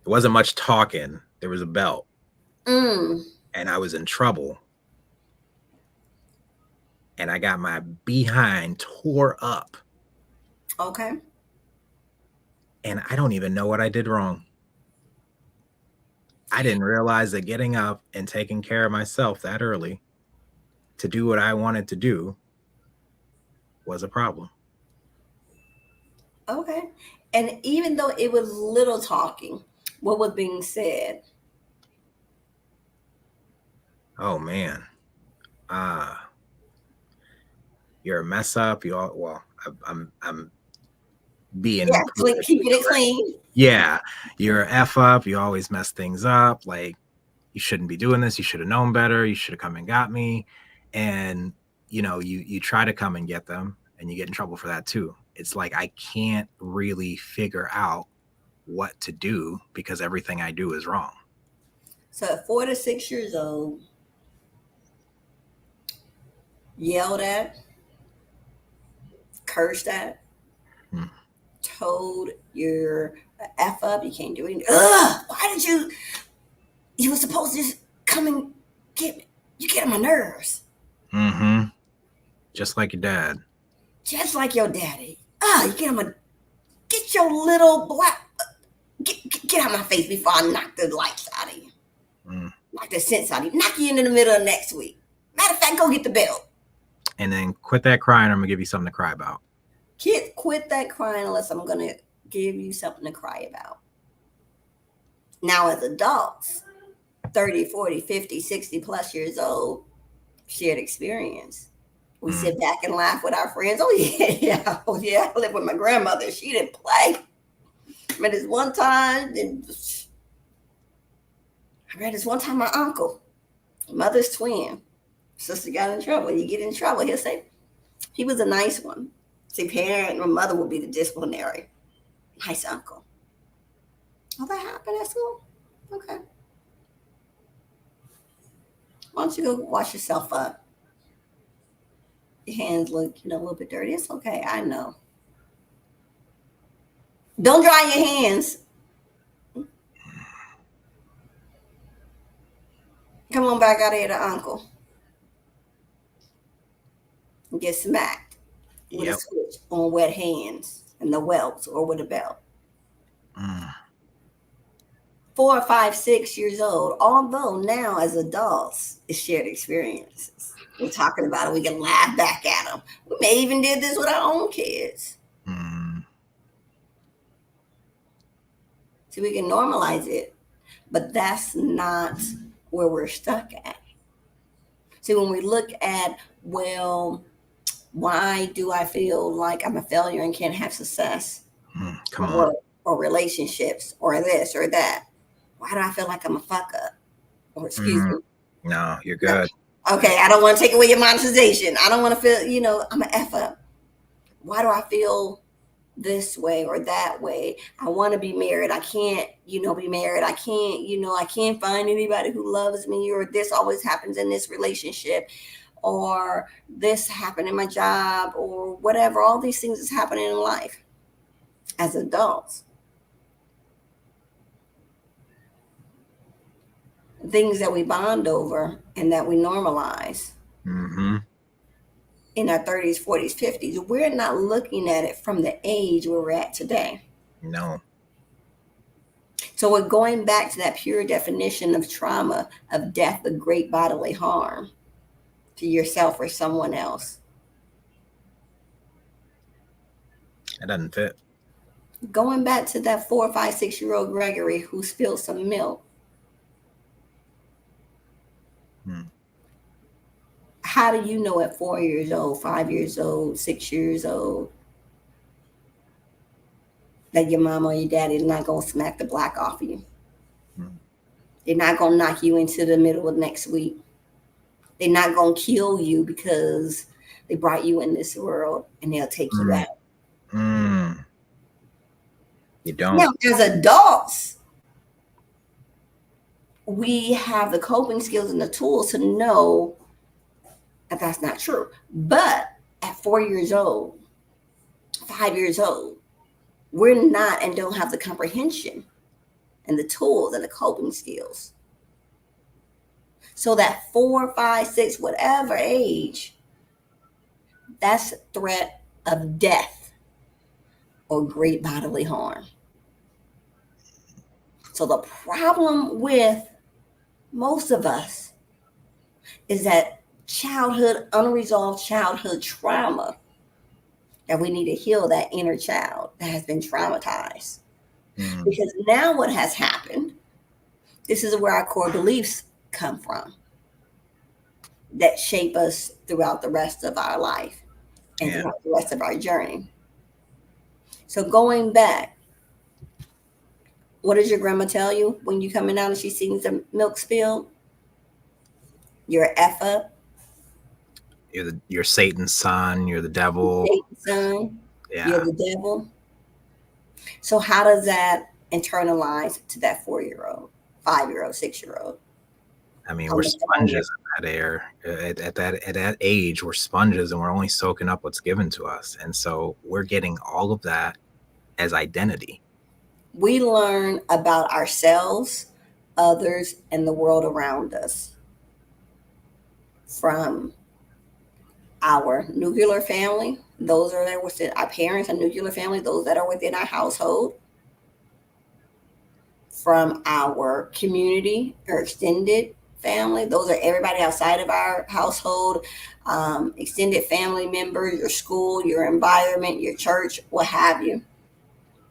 there wasn't much talking. There was a belt, Mm. and I was in trouble. And I got my behind tore up. Okay. And I don't even know what I did wrong. I didn't realize that getting up and taking care of myself that early to do what I wanted to do was a problem. Okay. And even though it was little talking, what was being said? Oh man. You're a mess up. You all well, I'm being Yeah, politically keeping it correct. clean. Yeah, you're a F up. You always mess things up. Like, you shouldn't be doing this. You should have known better. You should have come and got me. And you try to come and get them, and you get in trouble for that too. It's like I can't really figure out what to do because everything I do is wrong. So at 4 to 6 years old, yelled at, cursed at, Hmm. told you're a F up, you can't do anything. Ugh, why did you were supposed to just come and get me. You get on my nerves. Mm-hmm. Just like your dad. Just like your daddy. You get on my, get your little black, get out of my face before I knock the lights out of you. Knock the sense out of you. Knock you into the middle of next week. Matter of fact, go get the belt. And then quit that crying. I'm gonna give you something to cry about. Kid, quit that crying unless I'm gonna give you something to cry about. Now, as adults, 30, 40, 50, 60 plus years old, shared experience. We sit back and laugh with our friends. Oh yeah, oh yeah. I lived with my grandmother. She didn't play. I read this one time, my uncle, mother's twin, sister got in trouble. You get in trouble, he'll say, he was a nice one. See, my mother will be the disciplinary. Nice uncle. Oh, that happened at school? Okay. Why don't you go wash yourself up? Your hands look, a little bit dirty. It's okay. I know. Don't dry your hands. Come on back out here to uncle. And get smacked with a switch on wet hands and the welts or with a belt. 4, 5, 6 years old, although now as adults, it's shared experiences. We're talking about it. We can laugh back at them. We may even did this with our own kids. So we can normalize it, but that's not where we're stuck at. See, when we look at, well, why do I feel like I'm a failure and can't have success? Come on. Or relationships or this or that. Why do I feel like I'm a fuck up? Or excuse me. No, you're good. Okay, I don't want to take away your monetization. I don't want to feel, I'm an F up. Why do I feel this way or that way? I want to be married. I can't, be married. I can't, I can't find anybody who loves me, or this always happens in this relationship, or this happened in my job, or whatever. All these things is happening in life as adults. Things that we bond over and that we normalize in our 30s, 40s, 50s, we're not looking at it from the age where we're at today. No. So we're going back to that pure definition of trauma, of death, of great bodily harm to yourself or someone else. It doesn't fit. Going back to that 4, 5, 6-year-old Gregory who spilled some milk. How do you know at 4 years old, 5 years old, 6 years old that your mama or your daddy is not going to smack the block off of you. Mm. They're not going to knock you into the middle of next week. They're not going to kill you because they brought you in this world and they'll take you Mm. out. Mm. You don't. Now, as adults, we have the coping skills and the tools to know that that's not true. But at 4 years old, 5 years old, we're not and don't have the comprehension and the tools and the coping skills. So that 4, 5, 6, whatever age, that's a threat of death or great bodily harm. So the problem with most of us is that unresolved childhood trauma, that we need to heal that inner child that has been traumatized. Mm. Because now what has happened, this is where our core beliefs come from that shape us throughout the rest of our life and Yeah. throughout the rest of our journey. So going back, what does your grandma tell you when you coming out and she sees the milk spilled? You're an F up. You're Satan's son. You're the devil. Satan's son. Yeah. You're the devil. So how does that internalize to that 4-year-old, 5-year-old, 6-year-old? I mean, we're sponges in that air. At that age, we're sponges, and we're only soaking up what's given to us. And so we're getting all of that as identity. We learn about ourselves, others, and the world around us from our nuclear family, those are there within our parents, and nuclear family, those that are within our household, from our community or extended family, those are everybody outside of our household, extended family members, your school, your environment, your church, what have you,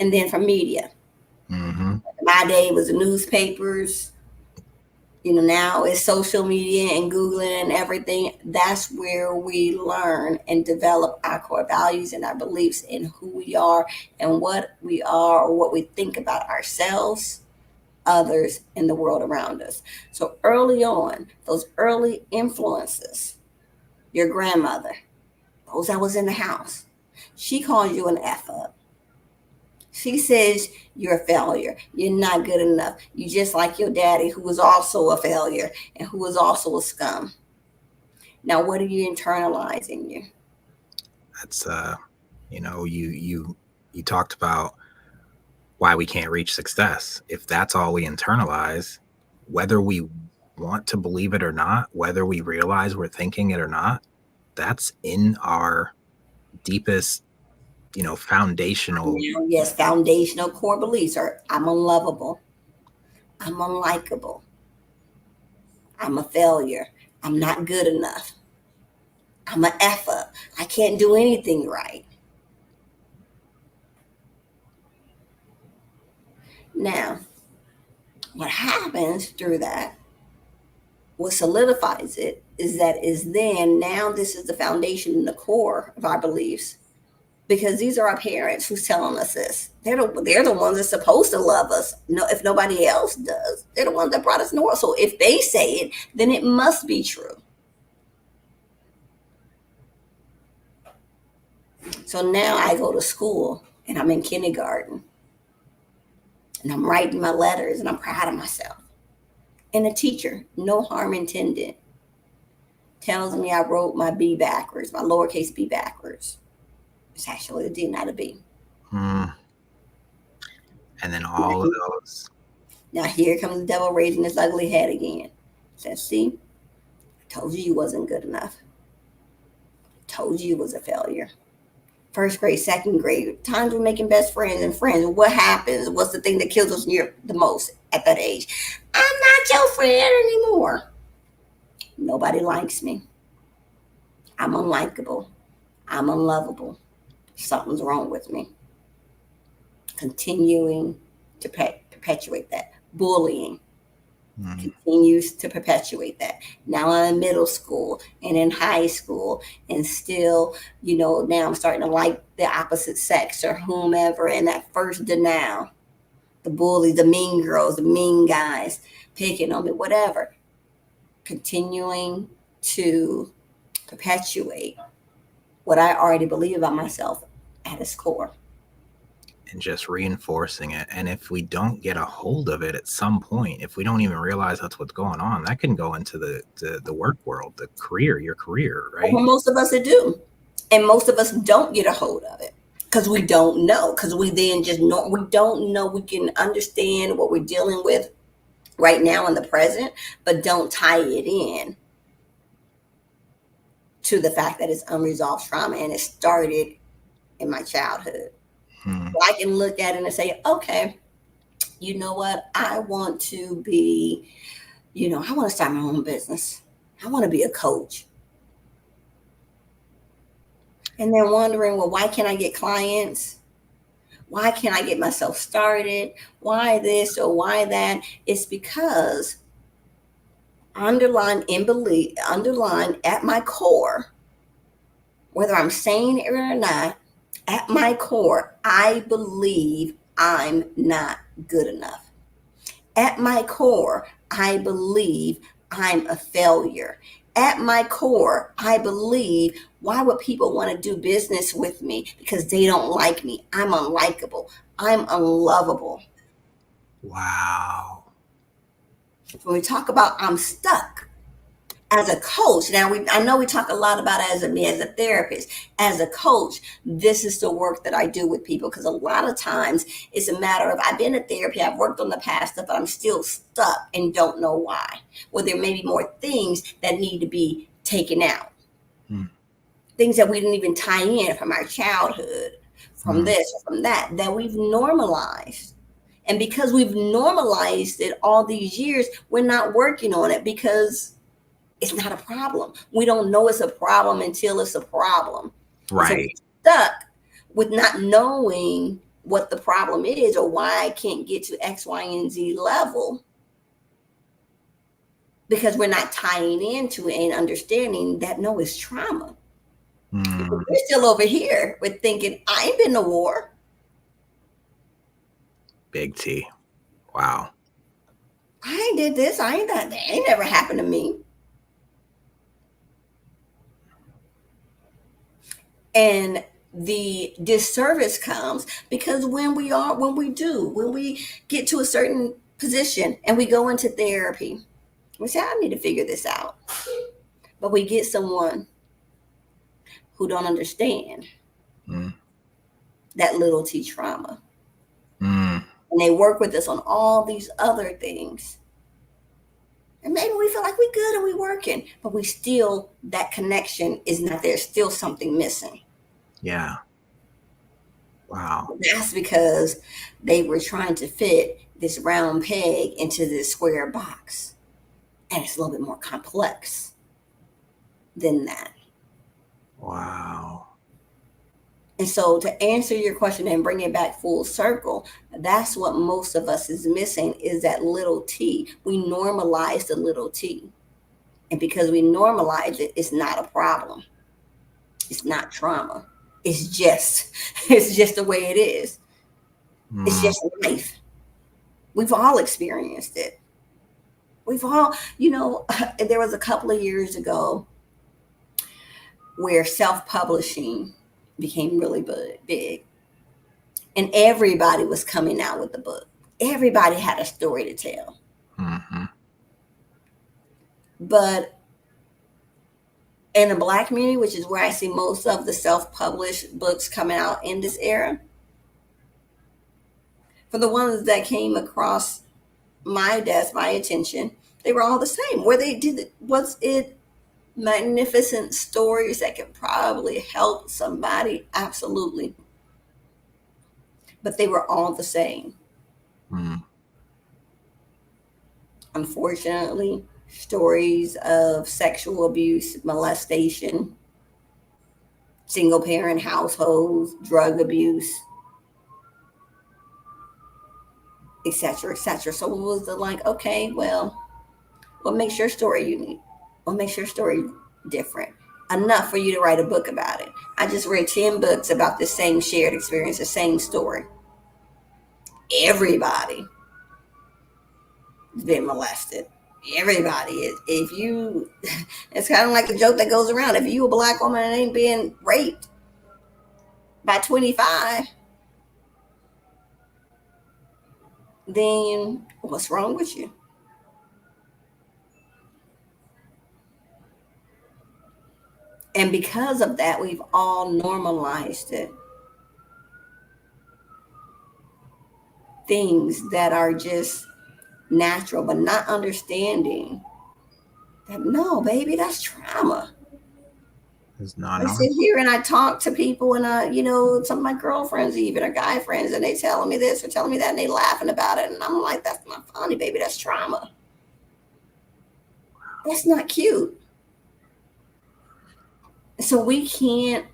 and then from media. Mm-hmm. My day was the newspapers. Now it's social media and Googling and everything. That's where we learn and develop our core values and our beliefs in who we are and what we are or what we think about ourselves, others, and the world around us. So early on, those early influences, your grandmother, those that was in the house, she called you an F up. She says you're a failure. You're not good enough. You just like your daddy, who was also a failure and who was also a scum. Now, what are you internalizing you? That's you talked about why we can't reach success. If that's all we internalize, whether we want to believe it or not, whether we realize we're thinking it or not, that's in our deepest, foundational. Yes, foundational core beliefs are: I'm unlovable, I'm unlikable, I'm a failure, I'm not good enough, I'm an F up, I can't do anything right. Now, what happens through that, what solidifies it, is that is then now this is the foundation and the core of our beliefs, because these are our parents who's telling us this. They're the ones that's supposed to love us. No, if nobody else does, they're the ones that brought us in the world. So if they say it, then it must be true. So now I go to school and I'm in kindergarten and I'm writing my letters and I'm proud of myself. And the teacher, no harm intended, tells me I wrote my B backwards, my lowercase b backwards. It's actually a D, not a B. And then all of those. Now here comes the devil raising his ugly head again. Says, see, I told you wasn't good enough. Told you was a failure. First grade, second grade, times we're making best friends and friends. What happens? What's the thing that kills us the most at that age? I'm not your friend anymore. Nobody likes me. I'm unlikable. I'm unlovable. Something's wrong with me. Continuing to perpetuate that. Bullying. continues to perpetuate that. Now I'm in middle school and in high school, and still, now I'm starting to like the opposite sex or whomever, and that first denial, the bullies, the mean girls, the mean guys picking on me, whatever, continuing to perpetuate what I already believe about myself at its core. And just reinforcing it. And if we don't get a hold of it at some point, if we don't even realize that's what's going on, that can go into the work world, your career, right? Well, most of us do. And most of us don't get a hold of it because we don't know. Because we then just know, we don't know. We can understand what we're dealing with right now in the present, but don't tie it in to the fact that it's unresolved trauma and it started in my childhood. So I can look at it and say, okay, you know what? I want to be, I want to start my own business. I want to be a coach. And then wondering, well, why can't I get clients? Why can't I get myself started? Why this or why that? It's because underlying at my core, whether I'm saying it or not, at my core, I believe I'm not good enough. At my core, I believe I'm a failure. At my core, I believe, why would people want to do business with me? Because they don't like me. I'm unlikable. I'm unlovable. Wow. When we talk about I'm stuck, as a coach, now I know we talk a lot about it as a therapist. As a coach, this is the work that I do with people, because a lot of times it's a matter of, I've been in therapy, I've worked on the past stuff, but I'm still stuck and don't know why. Well, there may be more things that need to be taken out. Things that we didn't even tie in from our childhood, from this or from that we've normalized. And because we've normalized it all these years, we're not working on it because it's not a problem. We don't know it's a problem until it's a problem. Right. So we're stuck with not knowing what the problem is or why I can't get to X, Y, and Z level, because we're not tying into it and understanding that, no, it's trauma. We're still over here with thinking, I ain't been to war. Big T. Wow. I ain't did this. I ain't that. That ain't never happened to me. And the disservice comes because when we get to a certain position and we go into therapy, we say, I need to figure this out. But we get someone who don't understand that little T trauma. And they work with us on all these other things. And maybe we feel like we're good and we're working, but that connection is not there. Still something missing. Yeah. Wow. That's because they were trying to fit this round peg into this square box. And it's a little bit more complex than that. Wow. And so, to answer your question and bring it back full circle, that's what most of us is missing, is that little T. We normalize the little T. And because we normalize it, it's not a problem. It's not trauma. It's just the way it is. It's just life. We've all experienced it. We've all, there was a couple of years ago where self-publishing became really big. And everybody was coming out with the book. Everybody had a story to tell. But in the Black community, which is where I see most of the self-published books coming out in this era, for the ones that came across my desk, my attention, they were all the same. Was it magnificent stories that could probably help somebody? Absolutely. But they were all the same. Unfortunately, stories of sexual abuse, molestation, single parent households, drug abuse, etc., etc. So it was like, okay, well, What makes your story unique? What makes your story different? Enough for you to write a book about it. I just read 10 books about the same shared experience, the same story. Everybody has been molested. Everybody is. If you, it's kind of like a joke that goes around. If you a black woman and ain't being raped by 25, then what's wrong with you? And because of that, we've all normalized it. Things that are just natural, but not understanding that no, baby, that's trauma. It's not I sit here and I talk to people, and some of my girlfriends, even or guy friends, and they telling me this or telling me that, and they laughing about it, and I'm like, that's not funny, baby, that's trauma. That's not cute. So we can't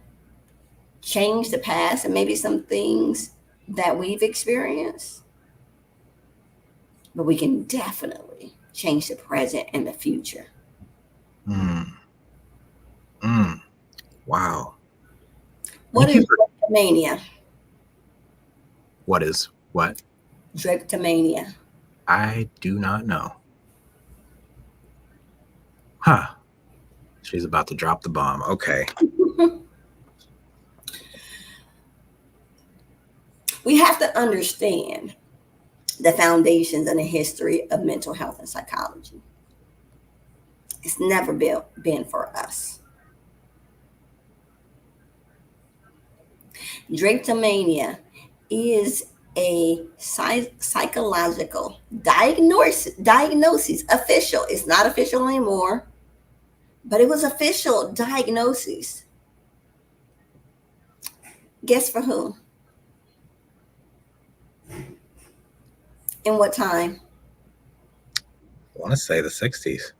change the past and maybe some things that we've experienced, but we can definitely change the present and the future. Wow. What is drapetomania? What is what? Drapetomania. I do not know. Huh. She's about to drop the bomb. Okay. We have to understand the foundations and the history of mental health and psychology. It's never been for us. Drapetomania is a psychological diagnosis. Official. It's not official anymore, but it was official diagnosis. Guess for whom? In what time? I want to say the 60s.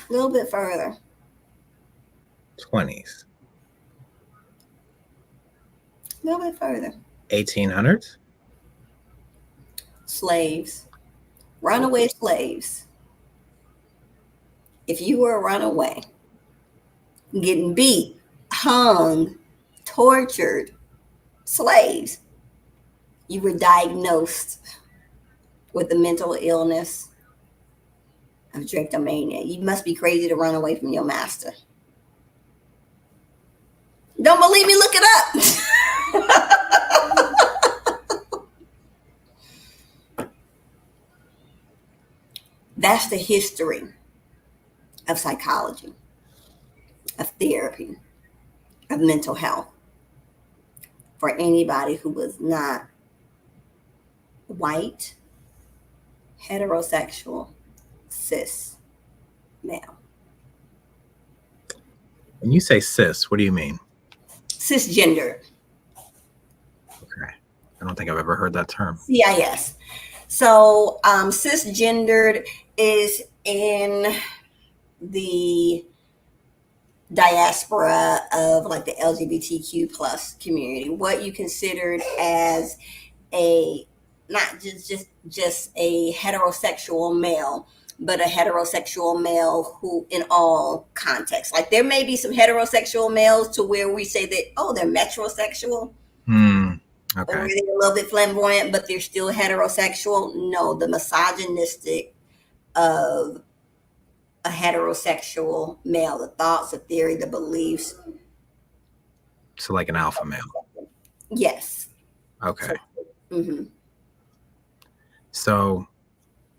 A little bit further. 20s. A little bit further. 1800s? Slaves. Runaway slaves. If you were a runaway, getting beat, hung, tortured, slaves, you were diagnosed with the mental illness of drapetomania. You must be crazy to run away from your master. Don't believe me? Look it up. That's the history of psychology, of therapy, of mental health for anybody who was not white, heterosexual, cis, male. When you say cis, what do you mean? Cisgendered. Okay. I don't think I've ever heard that term. CIS. So cisgendered is in the diaspora of like the LGBTQ plus community. What you considered as a not just a heterosexual male, but a heterosexual male who in all contexts. Like there may be some heterosexual males to where we say that, oh, they're metrosexual. Okay. Or they're a little bit flamboyant, but they're still heterosexual. No, the misogynistic of a heterosexual male, the thoughts, the theory, the beliefs. So like an alpha male. Yes. Okay. Mm-hmm. So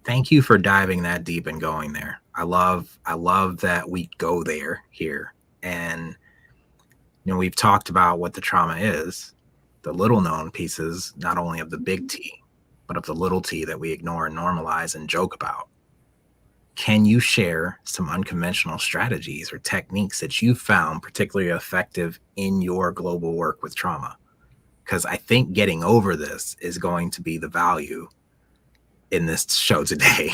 thank you for diving that deep and going there. I love that we go there here. And we've talked about what the trauma is, the little known pieces, not only of the big T, but of the little t that we ignore and normalize and joke about. Can you share some unconventional strategies or techniques that you found particularly effective in your global work with trauma? Because I think getting over this is going to be the value in this show today.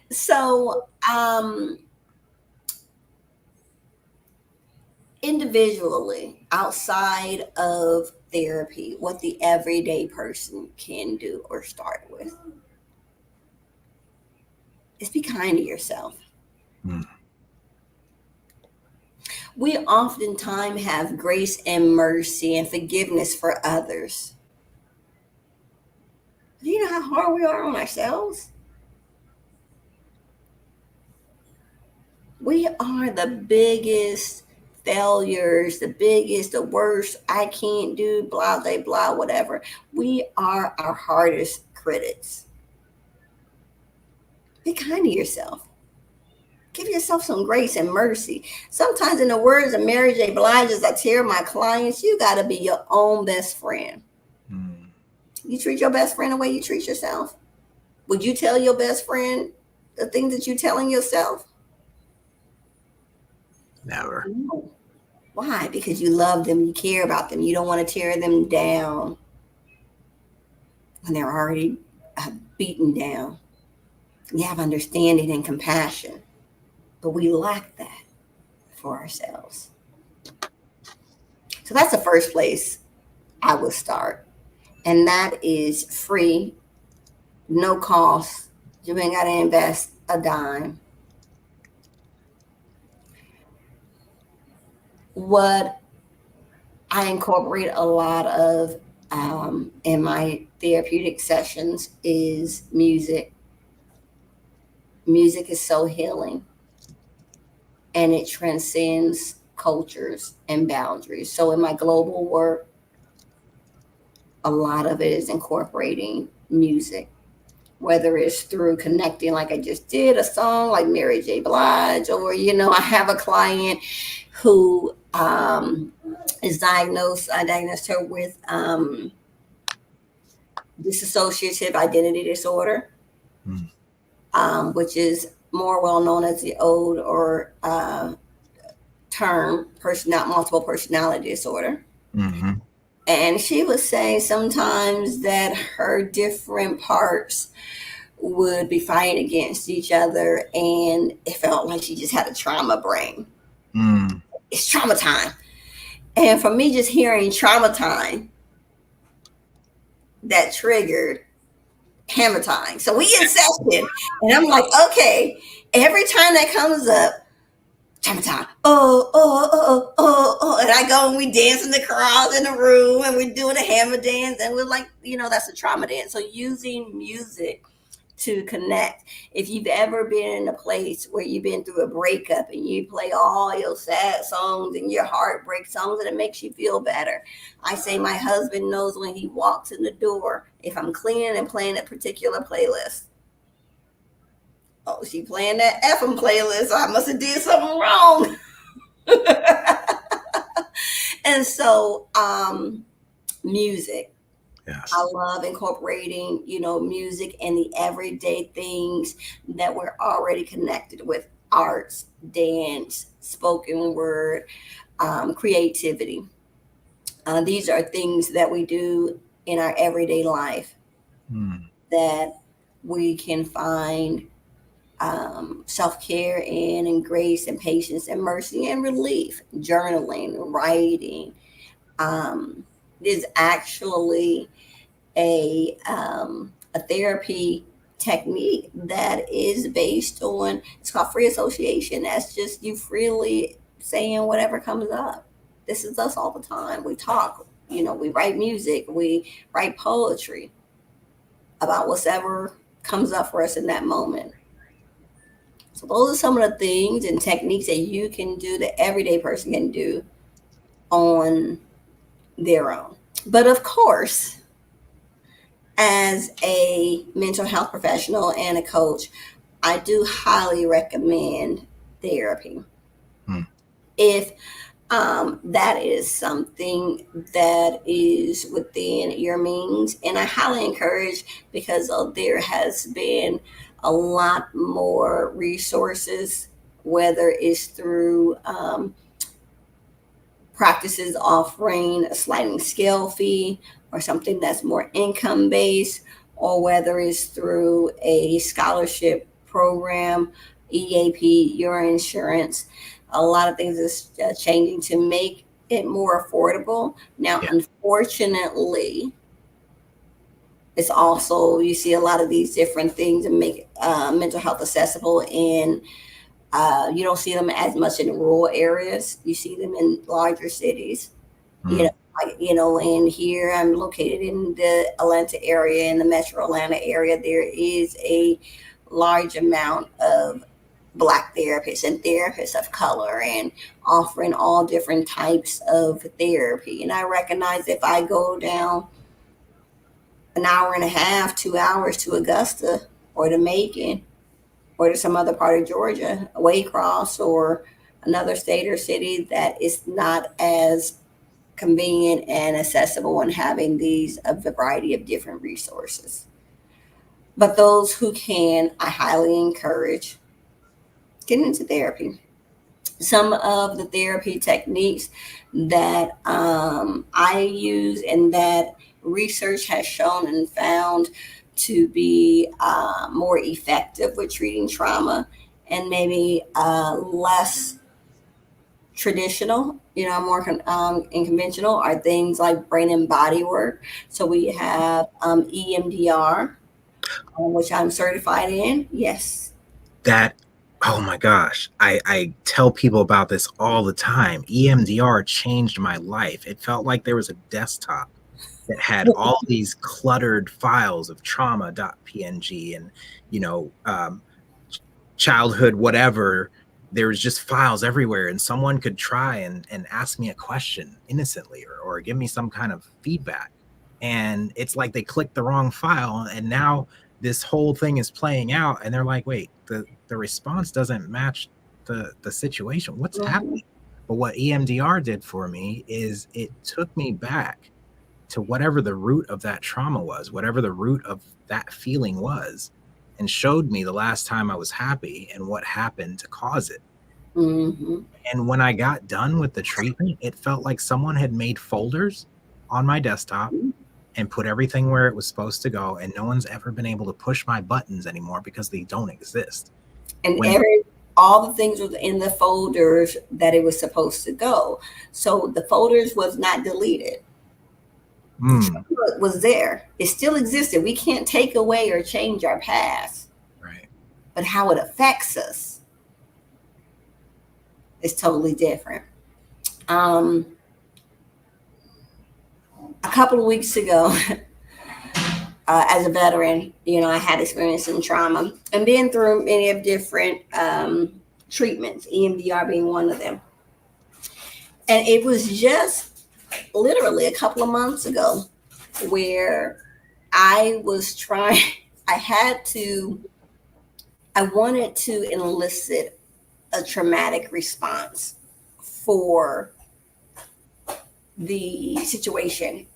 So, individually, outside of therapy, what the everyday person can do or start with. is be kind to yourself. Mm. We oftentimes have grace and mercy and forgiveness for others. Do you know how hard we are on ourselves? We are the biggest failures, the worst, I can't do, blah, blah, blah, whatever. We are our hardest critics. Be kind to yourself. Give yourself some grace and mercy. Sometimes, in the words of Mary J. Blige, as I tell my clients, you got to be your own best friend. Mm. You treat your best friend the way you treat yourself. Would you tell your best friend the things that you're telling yourself? Never. No. Why? Because you love them, you care about them, you don't want to tear them down when they're already beaten down. You have understanding and compassion, but we lack that for ourselves. So that's the first place I would start. And that is free, no cost. You ain't got to invest a dime. What I incorporate a lot of in my therapeutic sessions is music. Music is so healing and it transcends cultures and boundaries. So in my global work, a lot of it is incorporating music, whether it's through connecting, like I just did, a song like Mary J. Blige, or, I have a client who is diagnosed, I diagnosed her with dissociative identity disorder, Mm. which is more well known as the old or term multiple personality disorder. Mm-hmm. And she was saying sometimes that her different parts would be fighting against each other, and it felt like she just had a trauma brain. Mm. It's trauma time. And for me, just hearing trauma time, that triggered hammer time. So we in session, and I'm like, okay, every time that comes up, trauma time. Oh. And I go and we dance in the crowd in the room, and we're doing a hammer dance, and we're like, that's a trauma dance. So using music to connect. If you've ever been in a place where you've been through a breakup and you play all your sad songs and your heartbreak songs and it makes you feel better. I say my husband knows when he walks in the door if I'm cleaning and playing a particular playlist. Oh, she playing that FM playlist. I must have did something wrong. And so music. Yes. I love incorporating, music and the everyday things that we're already connected with: arts, dance, spoken word, creativity. These are things that we do in our everyday life Mm. that we can find self care in, and grace and patience and mercy and relief. Journaling, writing is actually a therapy technique that is based on, it's called free association. That's just you freely saying whatever comes up. This is us all the time. We talk, we write music, we write poetry about whatever comes up for us in that moment. So those are some of the things and techniques that you can do, that everyday person can do on their own. But of course, as a mental health professional and a coach, I do highly recommend therapy. Mm. If that is something that is within your means, and I highly encourage, because there has been a lot more resources, whether it's through practices offering a sliding scale fee or something that's more income based, or whether it's through a scholarship program, EAP, your insurance. A lot of things is changing to make it more affordable. Now, Yeah. unfortunately, It's also, you see a lot of these different things and make mental health accessible, and you don't see them as much in rural areas. You see them in larger cities. You know, Mm, and here I'm located in the Atlanta area, in the metro Atlanta area. There is a large amount of Black therapists and therapists of color, and offering all different types of therapy. And I recognize if I go down an hour and a half, 2 hours to Augusta or to Macon or to some other part of Georgia, Waycross or another state or city, that is not as convenient and accessible, and having these a variety of different resources. But those who can, I highly encourage getting into therapy. Some of the therapy techniques that I use and that research has shown and found to be more effective with treating trauma, and maybe less traditional, more unconventional, are things like brain and body work. So we have EMDR, which I'm certified in. Yes. that, oh my gosh, I tell people about this all the time. EMDR changed my life. It felt like there was a desktop that had all these cluttered files of trauma.png and, you know, childhood whatever. There was just files everywhere, and someone could try and ask me a question innocently, or give me some kind of feedback, and it's like they clicked the wrong file, and now this whole thing is playing out, and they're like, wait, the response doesn't match the situation. What's Mhm. happening? But what EMDR did for me is it took me back to whatever the root of that trauma was, whatever the root of that feeling was, and showed me the last time I was happy and what happened to cause it. Mhm. And when I got done with the treatment, it felt like someone had made folders on my desktop and put everything where it was supposed to go. And no one's ever been able to push my buttons anymore because they don't exist. And When, all the things was in the folders that it was supposed to go. So the folders was not deleted. The mm, trauma was there. It still existed. We can't take away or change our past, right. but how it affects us is totally different. Um, a couple of weeks ago, as a veteran, I had experienced some trauma and been through many of different treatments, EMDR being one of them. And it was just literally a couple of months ago where I was trying, I had to, I wanted to elicit a traumatic response for the situation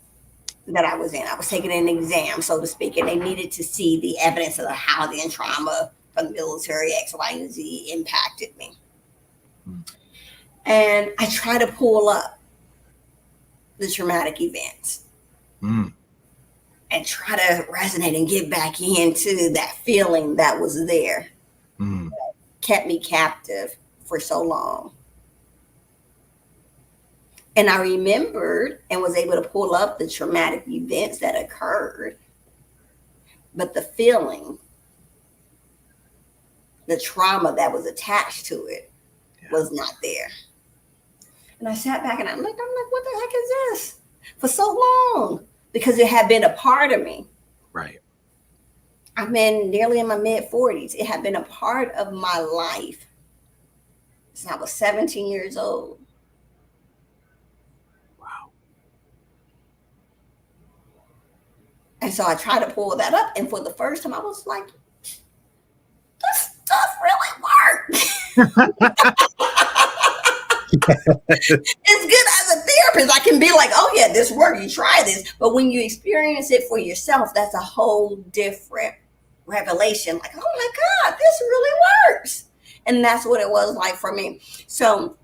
that I was in. I was taking an exam, so to speak, and they needed to see the evidence of the housing and trauma from the military, X, Y, and Z impacted me. Mm, And I try to pull up the traumatic events mm, and try to resonate and get back into that feeling that was there, mm, kept me captive for so long. And I remembered and was able to pull up the traumatic events that occurred, but the feeling, the trauma that was attached to it yeah. was not there. And I sat back and I'm like, what the heck is this? For so long, because it had been a part of me. Right. I've been nearly in my mid 40s. It had been a part of my life since I was 17 years old. Wow. And so I tried to pull that up. And for the first time, I was like, this stuff really works. It's good as a therapist. I can be like, oh, yeah, this works. You try this. But when you experience it for yourself, that's a whole different revelation. Like, oh my God, this really works. And that's what it was like for me. So,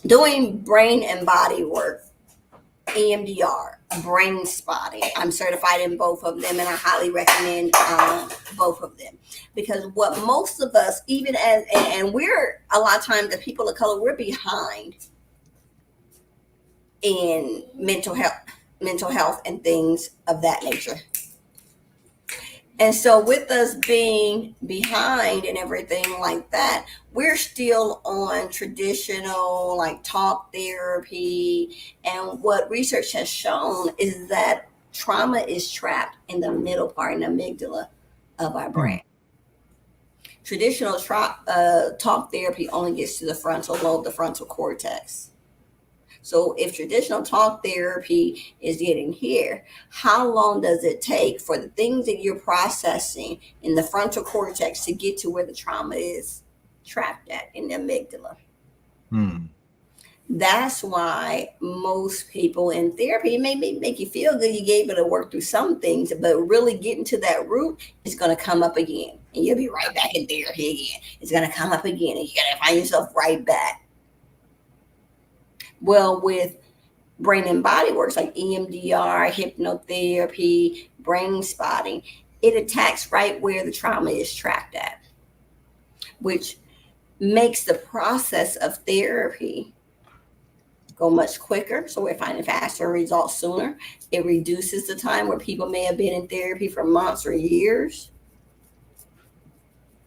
doing brain and body work, EMDR, brain spotting. I'm certified in both of them, and I highly recommend both of them, because what most of us, even as, and we're a lot of times the people of color, we're behind in mental health and things of that nature. And so, with us being behind and everything like that, we're still on traditional like talk therapy. And what research has shown is that trauma is trapped in the middle part, in the amygdala of our Hmm. brain. Traditional talk therapy only gets to the frontal lobe, the frontal cortex. So if traditional talk therapy is getting here, how long does it take for the things that you're processing in the frontal cortex to get to where the trauma is trapped at in the amygdala? Hmm. That's why most people in therapy, it may make you feel good, you gave it to work through some things, but really getting to that root is going to come up again. And you'll be right back in therapy again. It's going to come up again, and you got to find yourself right back. Well, with brain and body works like EMDR, hypnotherapy, brain spotting, it attacks right where the trauma is trapped at, which makes the process of therapy go much quicker. So we're finding faster results sooner. It reduces the time where people may have been in therapy for months or years.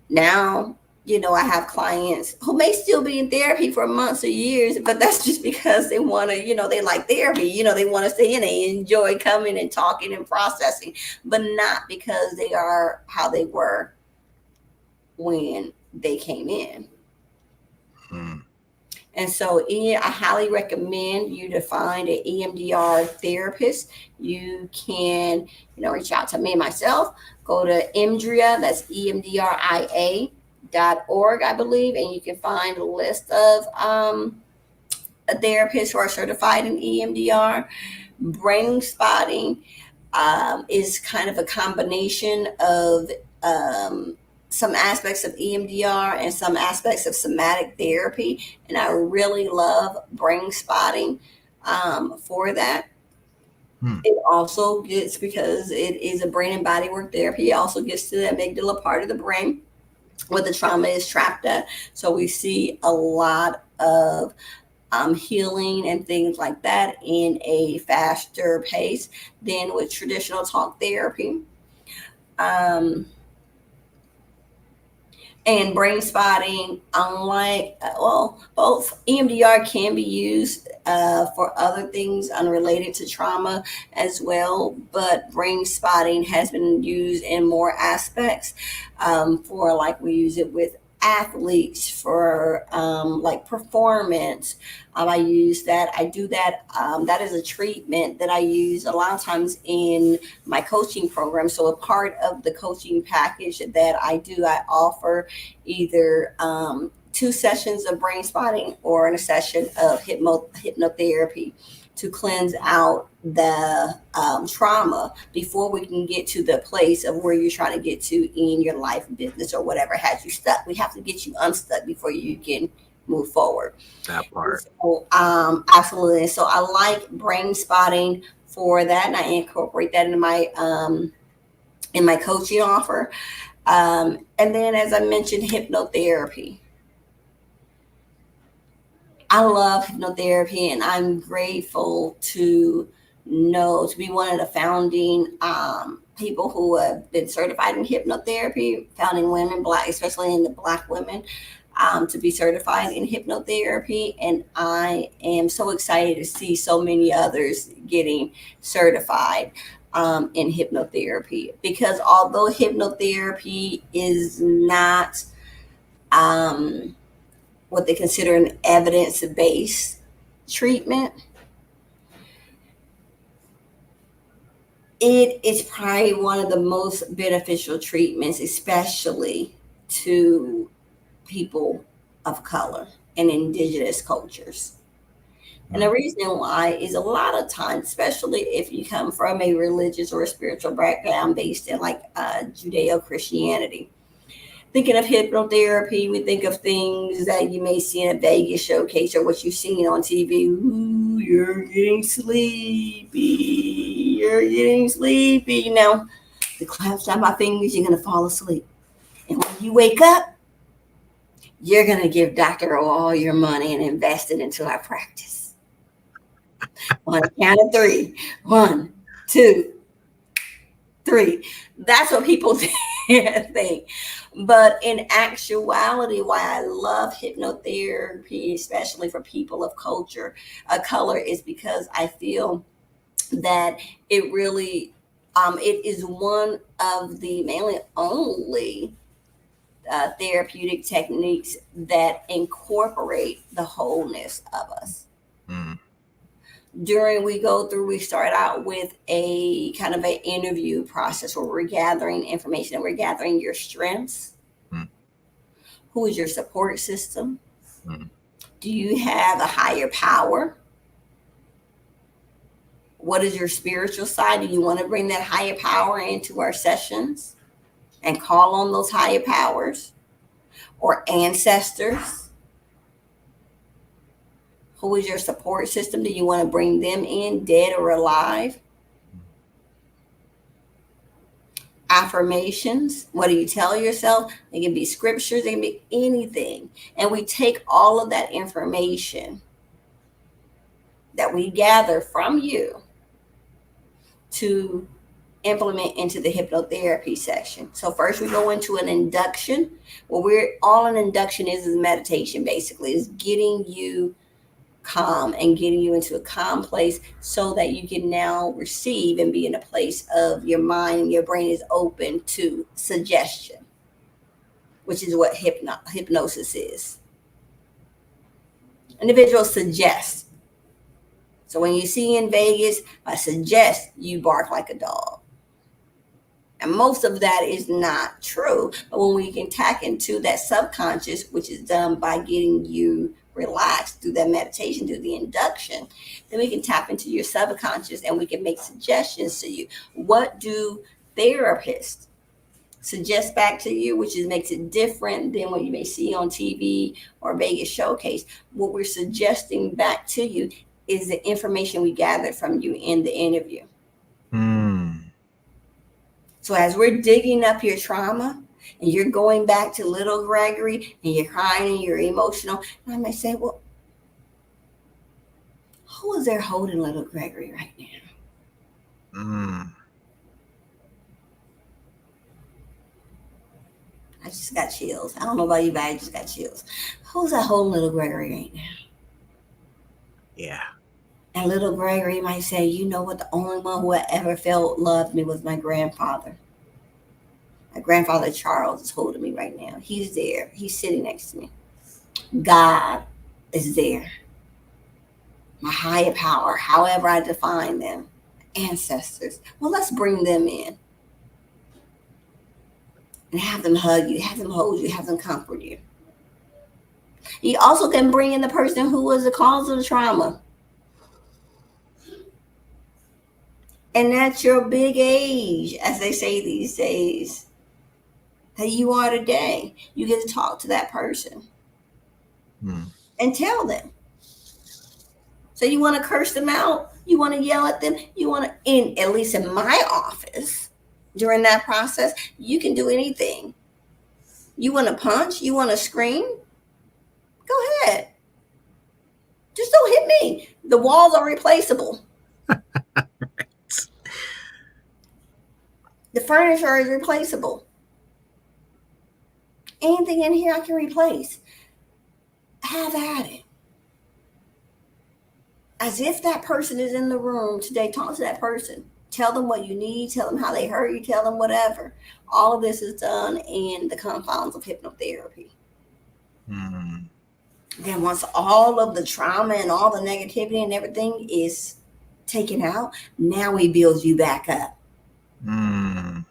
Now, I have clients who may still be in therapy for months or years, but that's just because they want to, they like therapy, they want to stay in, they enjoy coming and talking and processing, but not because they are how they were when they came in. Hmm. And so I highly recommend you to find an EMDR therapist. You can, reach out to me myself. Go to EMDRIA, that's EMDRIA.org, I believe, and you can find a list of therapists who are certified in EMDR. Brain spotting is kind of a combination of some aspects of EMDR and some aspects of somatic therapy. And I really love brain spotting for that. Hmm. It also gets, because it is a brain and body work therapy, it also gets to the amygdala part of the brain where the trauma is trapped at. So we see a lot of healing and things like that in a faster pace than with traditional talk therapy. Um, and brain spotting, unlike, well, both EMDR can be used for other things unrelated to trauma as well, but brain spotting has been used in more aspects for, like, we use it with athletes for like performance. I use that. I do that. That is a treatment that I use a lot of times in my coaching program. So a part of the coaching package that I do, I offer either 2 sessions of brain spotting or in a session of hypnotherapy to cleanse out the trauma before we can get to the place of where you're trying to get to in your life, business, or whatever has you stuck. We have to get you unstuck before you can move forward. That part. So, absolutely. So I like brain spotting for that, and I incorporate that in my coaching offer. And then, as I mentioned, hypnotherapy. I love hypnotherapy, and I'm grateful to be one of the founding people who have been certified in hypnotherapy, founding women, black, especially in the black women, to be certified in hypnotherapy. And I am so excited to see so many others getting certified in hypnotherapy, because although hypnotherapy is not what they consider an evidence-based treatment, it is probably one of the most beneficial treatments, especially to people of color and indigenous cultures. And the Hmm. reason why is a lot of times, especially if you come from a religious or a spiritual background based in like Judeo Christianity, thinking of hypnotherapy, we think of things that you may see in a Vegas showcase or what you've seen on TV. Ooh, you're getting sleepy. You're getting sleepy. The clamp down my fingers, you're going to fall asleep. And when you wake up, you're going to give Dr. O all your money and invest it into our practice. On a count of three. 1, 2, Three. That's what people think. But in actuality, why I love hypnotherapy, especially for people of color, is because I feel that it really, it is one of the mainly only therapeutic techniques that incorporate the wholeness of us. Mm, During we go through, we start out with a kind of an interview process where we're gathering information and we're gathering your strengths. mm, Who is your support system? mm, Do you have a higher power? What is your spiritual side? Do you want to bring that higher power into our sessions and call on those higher powers or ancestors? Who is your support system? Do you want to bring them in, dead or alive? mm, Affirmations. What do you tell yourself? They can be scriptures, they can be anything. And we take all of that information that we gather from you to implement into the hypnotherapy section. So first we go into an induction. Well, we're all an induction is meditation basically, is getting you calm and getting you into a calm place so that you can now receive and be in a place of your mind and your brain is open to suggestion, which is what hypnosis is. Individuals suggest. So when you see in Vegas, I suggest you bark like a dog. And most of that is not true. But when we can tap into that subconscious, which is done by getting you relaxed through that meditation, through the induction, then we can tap into your subconscious and we can make suggestions to you. What do therapists suggest back to you, which is makes it different than what you may see on TV or Vegas Showcase? What we're suggesting back to you is the information we gathered from you in the interview. mm. So as we're digging up your trauma and you're going back to little Gregory and you're crying and you're emotional, and I may say, well, who is there holding little Gregory right now? Mm. I just got chills. I don't know about you, but I just got chills. Who's that holding little Gregory right now? Yeah. And little Gregory might say, you know what? The only one who ever felt loved me was my grandfather. My grandfather Charles is holding me right now. He's there. He's sitting next to me. God is there. My higher power, however I define them, ancestors. Well, let's bring them in and have them hug you, have them hold you, have them comfort you. You also can bring in the person who was the cause of the trauma. And that's your big age, as they say these days, that you are today. You get to talk to that person and tell them. So you want to curse them out? You want to yell at them? You want to, at least in my office, during that process, you can do anything. You want to punch? You want to scream? Go ahead. Just don't hit me. The walls are replaceable. The furniture is replaceable. Anything in here I can replace. Have at it. As if that person is in the room today. Talk to that person. Tell them what you need. Tell them how they hurt you. Tell them whatever. All of this is done in the confines of hypnotherapy. Mm. Then once all of the trauma and all the negativity and everything is taken out, now we build you back up. Mm.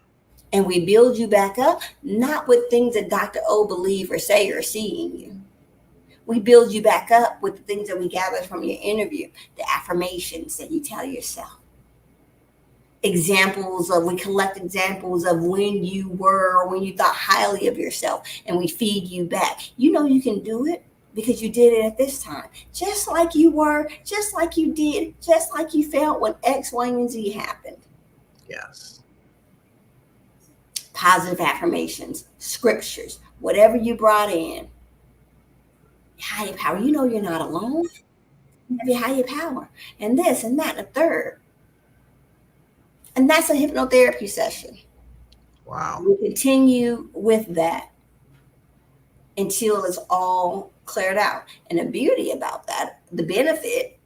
And we build you back up, not with things that Dr. O believe or say or see in you. We build you back up with the things that we gathered from your interview, the affirmations that you tell yourself. We collect examples of when you were or when you thought highly of yourself, and we feed you back. You know you can do it because you did it at this time. Just like you were, just like you did, just like you felt when X, Y, and Z happened. Yes. Positive affirmations, scriptures, whatever you brought in. Higher power. You know you're not alone. You have your higher power. And this and that and the third. And that's a hypnotherapy session. Wow. We continue with that until it's all cleared out. And the beauty about that, the benefit,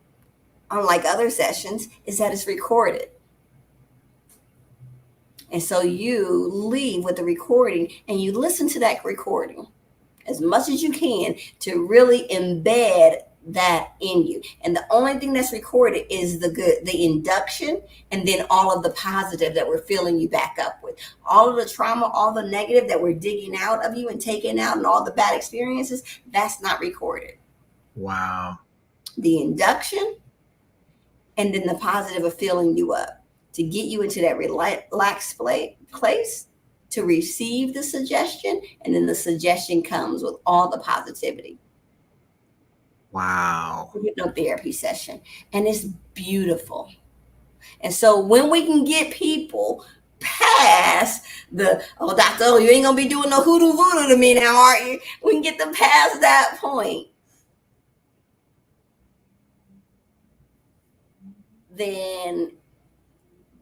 unlike other sessions, is that it's recorded. And so you leave with the recording and you listen to that recording as much as you can to really embed that in you. And the only thing that's recorded is the good, the induction, and then all of the positive that we're filling you back up with. All of the trauma, all the negative that we're digging out of you and taking out, and all the bad experiences, that's not recorded. Wow. The induction and then the positive of filling you up to get you into that relaxed place to receive the suggestion, and then the suggestion comes with all the positivity. Wow. Hypnotherapy session, and it's beautiful. And so when we can get people past the, oh, doctor, oh, you ain't gonna be doing no hoodoo voodoo to me now, are you? We can get them past that point. Then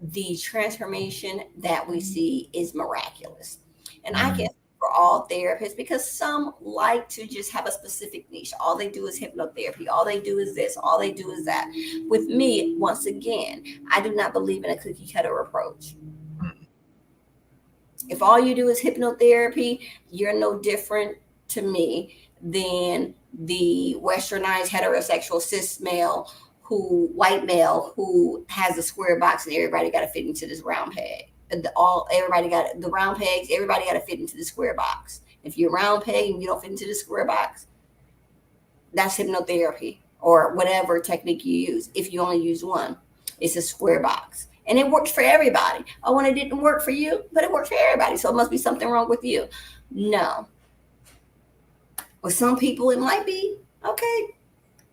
the transformation that we see is miraculous. And I guess for all therapists, because some like to just have a specific niche. All they do is hypnotherapy. All they do is this. All they do is that. With me, once again, I do not believe in a cookie cutter approach. If all you do is hypnotherapy, you're no different to me than the westernized heterosexual cis male white male who has a square box and everybody got to fit into this round peg. Everybody got the round pegs. Everybody got to fit into the square box. If you're round peg and you don't fit into the square box, that's hypnotherapy or whatever technique you use. If you only use one, it's a square box, and it works for everybody. Oh, when it didn't work for you, but it works for everybody, so it must be something wrong with you. No. With some people, it might be okay.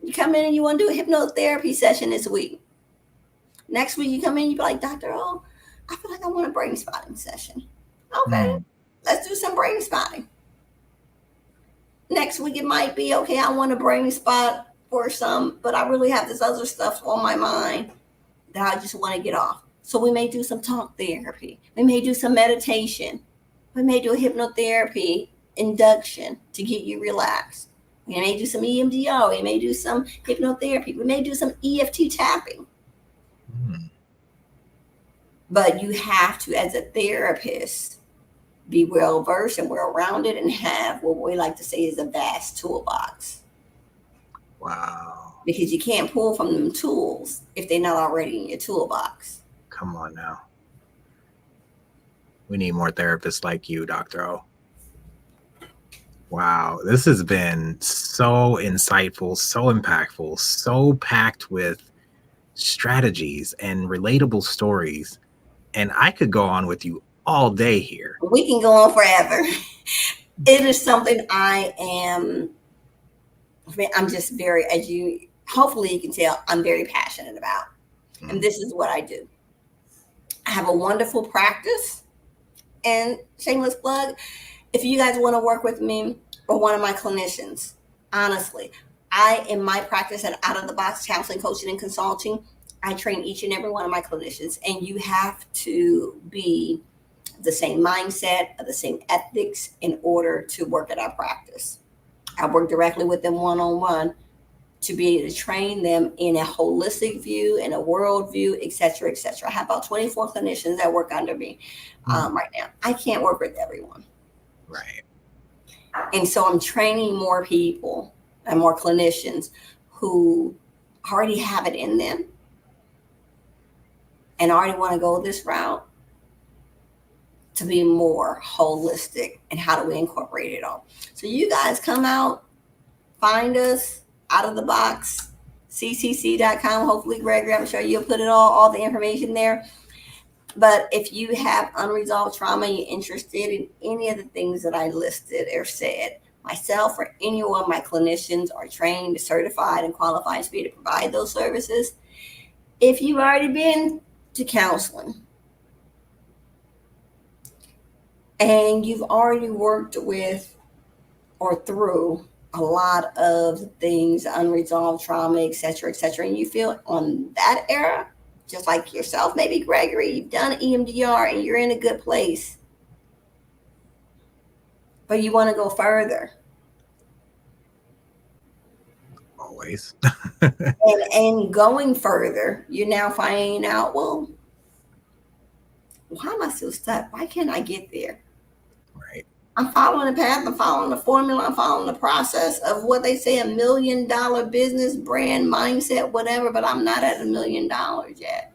You come in and you want to do a hypnotherapy session this week. Next week you come in, you be like, Doctor, oh, I feel like I want a brain spotting session. Okay, let's do some brain spotting. Next week it might be, okay, I want a brain spot for some, but I really have this other stuff on my mind that I just want to get off. So we may do some talk therapy. We may do some meditation. We may do a hypnotherapy induction to get you relaxed. We may do some EMDR. We may do some hypnotherapy. We may do some EFT tapping. But you have to, as a therapist, be well-versed and well-rounded and have what we like to say is a vast toolbox. Wow. Because you can't pull from them tools if they're not already in your toolbox. Come on now. We need more therapists like you, Dr. O. Wow, this has been so insightful, so impactful, so packed with strategies and relatable stories. And I could go on with you all day here. We can go on forever. It is something I'm just very, as you, hopefully you can tell, I'm very passionate about. And this is what I do. I have a wonderful practice, and shameless plug, if you guys want to work with me or one of my clinicians, honestly, in my practice at Out of the Box Counseling, Coaching, and Consulting, I train each and every one of my clinicians, and you have to be the same mindset, the same ethics in order to work at our practice. I work directly with them one-on-one to be able to train them in a holistic view, in a world view, et cetera, et cetera. I have about 24 clinicians that work under me right now. I can't work with everyone. Right. And so I'm training more people and more clinicians who already have it in them and already want to go this route to be more holistic. And how do we incorporate it all? So you guys come out, find us, Out of the Box, ccc.com. Hopefully, Gregory, I'm sure you'll put it all the information there. But if you have unresolved trauma, you're interested in any of the things that I listed or said, myself or any one of my clinicians are trained, certified, and qualified to be able to provide those services. If you've already been to counseling and you've already worked with or through a lot of things, unresolved trauma, et cetera, and you feel on that era, just like yourself, maybe Gregory, you've done EMDR and you're in a good place, but you want to go further. Always. And going further, you're now finding out, well, why am I still stuck? Why can't I get there? Right. I'm following the path, I'm following the formula, I'm following the process of what they say, $1 million business, brand, mindset, whatever, but I'm not at $1 million yet.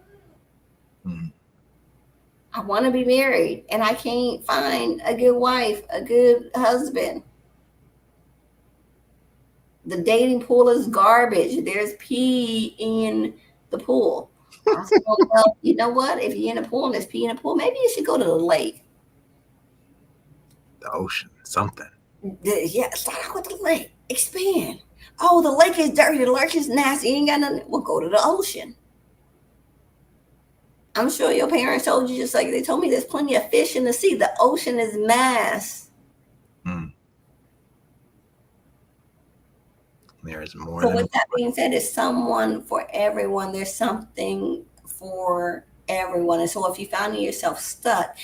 I want to be married and I can't find a good wife, a good husband. The dating pool is garbage. There's pee in the pool. I said, well, you know what? If you're in a pool and there's pee in a pool, maybe you should go to the lake. The ocean, something. Yeah, start out with the lake. Expand. Oh, the lake is dirty. The lake is nasty. You ain't got nothing. Well, go to the ocean. I'm sure your parents told you, just like they told me, there's plenty of fish in the sea. The ocean is mass. There's more. So with that being said, it's someone for everyone. There's something for everyone. And so if you find yourself stuck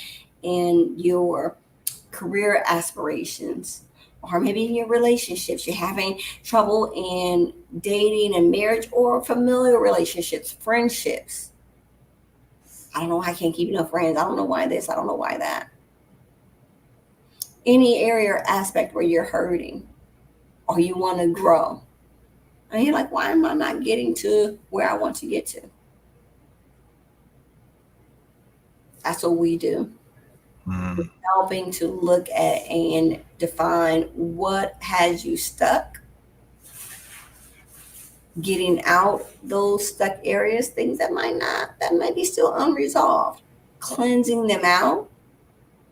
in your career aspirations, or maybe in your relationships, you're having trouble in dating and marriage, or familiar relationships, friendships. I don't know why I can't keep enough friends. I don't know why this. I don't know why that. Any area or aspect where you're hurting or you want to grow. And you're like, why am I not getting to where I want to get to? That's what we do. We're helping to look at and define what has you stuck, getting out those stuck areas, things that might be still unresolved, cleansing them out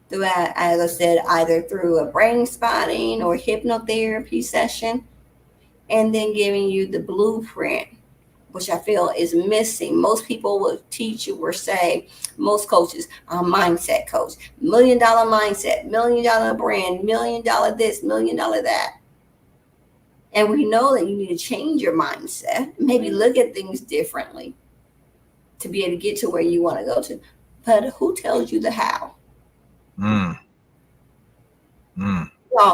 through, as I said, either through a brain spotting or hypnotherapy session, and then giving you the blueprint, which I feel is missing. Most people will teach you or say, most coaches, I'm a mindset coach, $1 million mindset, $1 million brand, $1 million this, $1 million that. And we know that you need to change your mindset, maybe look at things differently to be able to get to where you want to go to. But who tells you the how? Y'all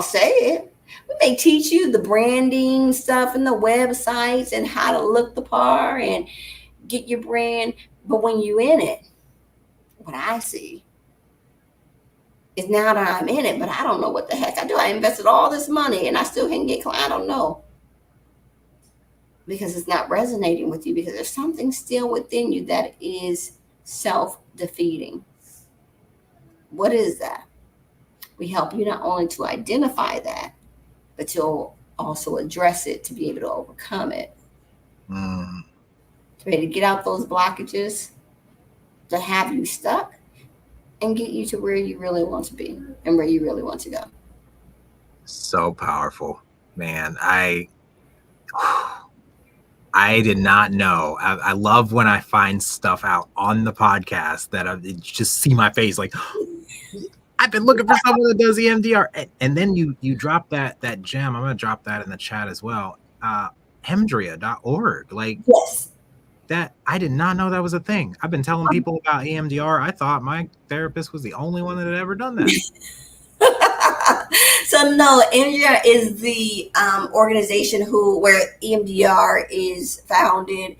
say it. We may teach you the branding stuff and the websites and how to look the part and get your brand. But when you in it, what I see is now that I'm in it, but I don't know what the heck I do. I invested all this money and I still can't get clients. I don't know. Because it's not resonating with you, because there's something still within you that is self-defeating. What is that? We help you not only to identify that, but you'll also address it to be able to overcome it. To be able to get out those blockages, to have you stuck, and get you to where you really want to be and where you really want to go. So powerful, man. I did not know. I love when I find stuff out on the podcast that I just see my face like, I've been looking for someone that does EMDR. And then you drop that gem. I'm going to drop that in the chat as well. Hemdria.org. Like, yes. That I did not know that was a thing. I've been telling people about EMDR. I thought my therapist was the only one that had ever done that. So no, EMDR is the organization where EMDR is founded,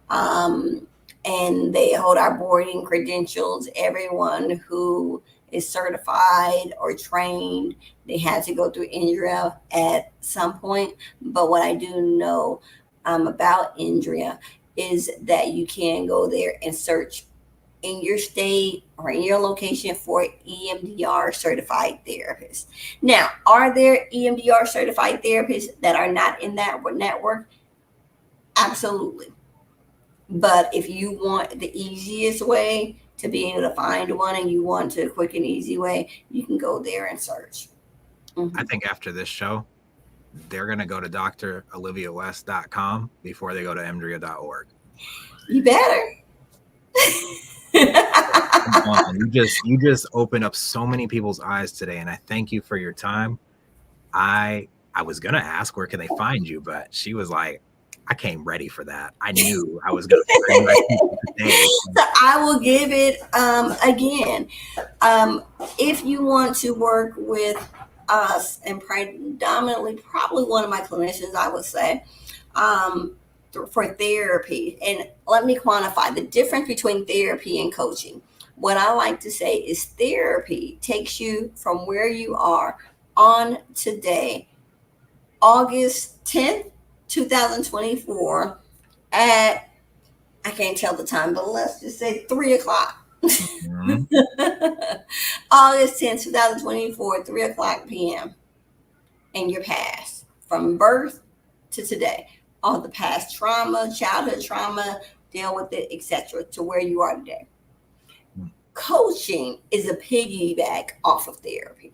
and they hold our boarding credentials. Everyone who is certified or trained, they had to go through EMDR at some point. But what I do know about EMDR is that you can go there and search in your state or in your location for EMDR certified therapists. Now, are there EMDR certified therapists that are not in that network? Absolutely. But if you want the easiest way to be able to find one and you want a quick and easy way, you can go there and search. I think after this show, they're going to go to droliviawest.com before they go to emdria.org. You better. You just opened up so many people's eyes today, and I thank you for your time. I was going to ask where can they find you, but she was like, I came ready for that. I knew I was going to spend my people today. So I will give it again. If you want to work with us, and predominantly probably one of my clinicians, I would say, for therapy. And let me quantify the difference between therapy and coaching. What I like to say is therapy takes you from where you are on today, August 10th, 2024, at, I can't tell the time, but let's just say 3 o'clock. Mm-hmm. August 10th, 2024, 3 o'clock p.m. in your past, from birth to today. All the past trauma, childhood trauma, deal with it, etc., to where you are today. Coaching is a piggyback off of therapy.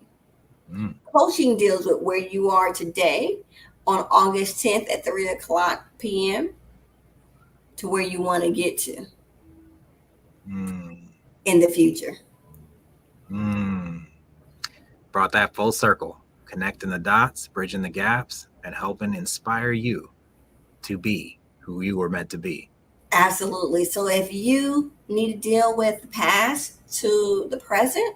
Coaching deals with where you are today on August 10th at 3 o'clock p.m. to where you want to get to in the future. Brought that full circle, connecting the dots, bridging the gaps, and helping inspire you to be who you were meant to be. Absolutely. So if you need to deal with the past to the present,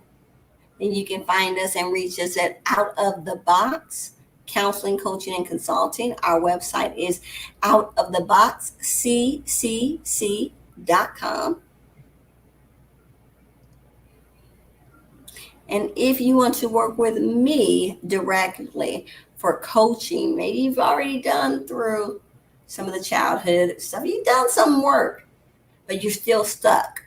then you can find us and reach us at Out of the Box Counseling, Coaching, and Consulting. Our website is outoftheboxccc.com. And if you want to work with me directly for coaching, maybe you've already done through some of the childhood stuff, you've done some work, but you're still stuck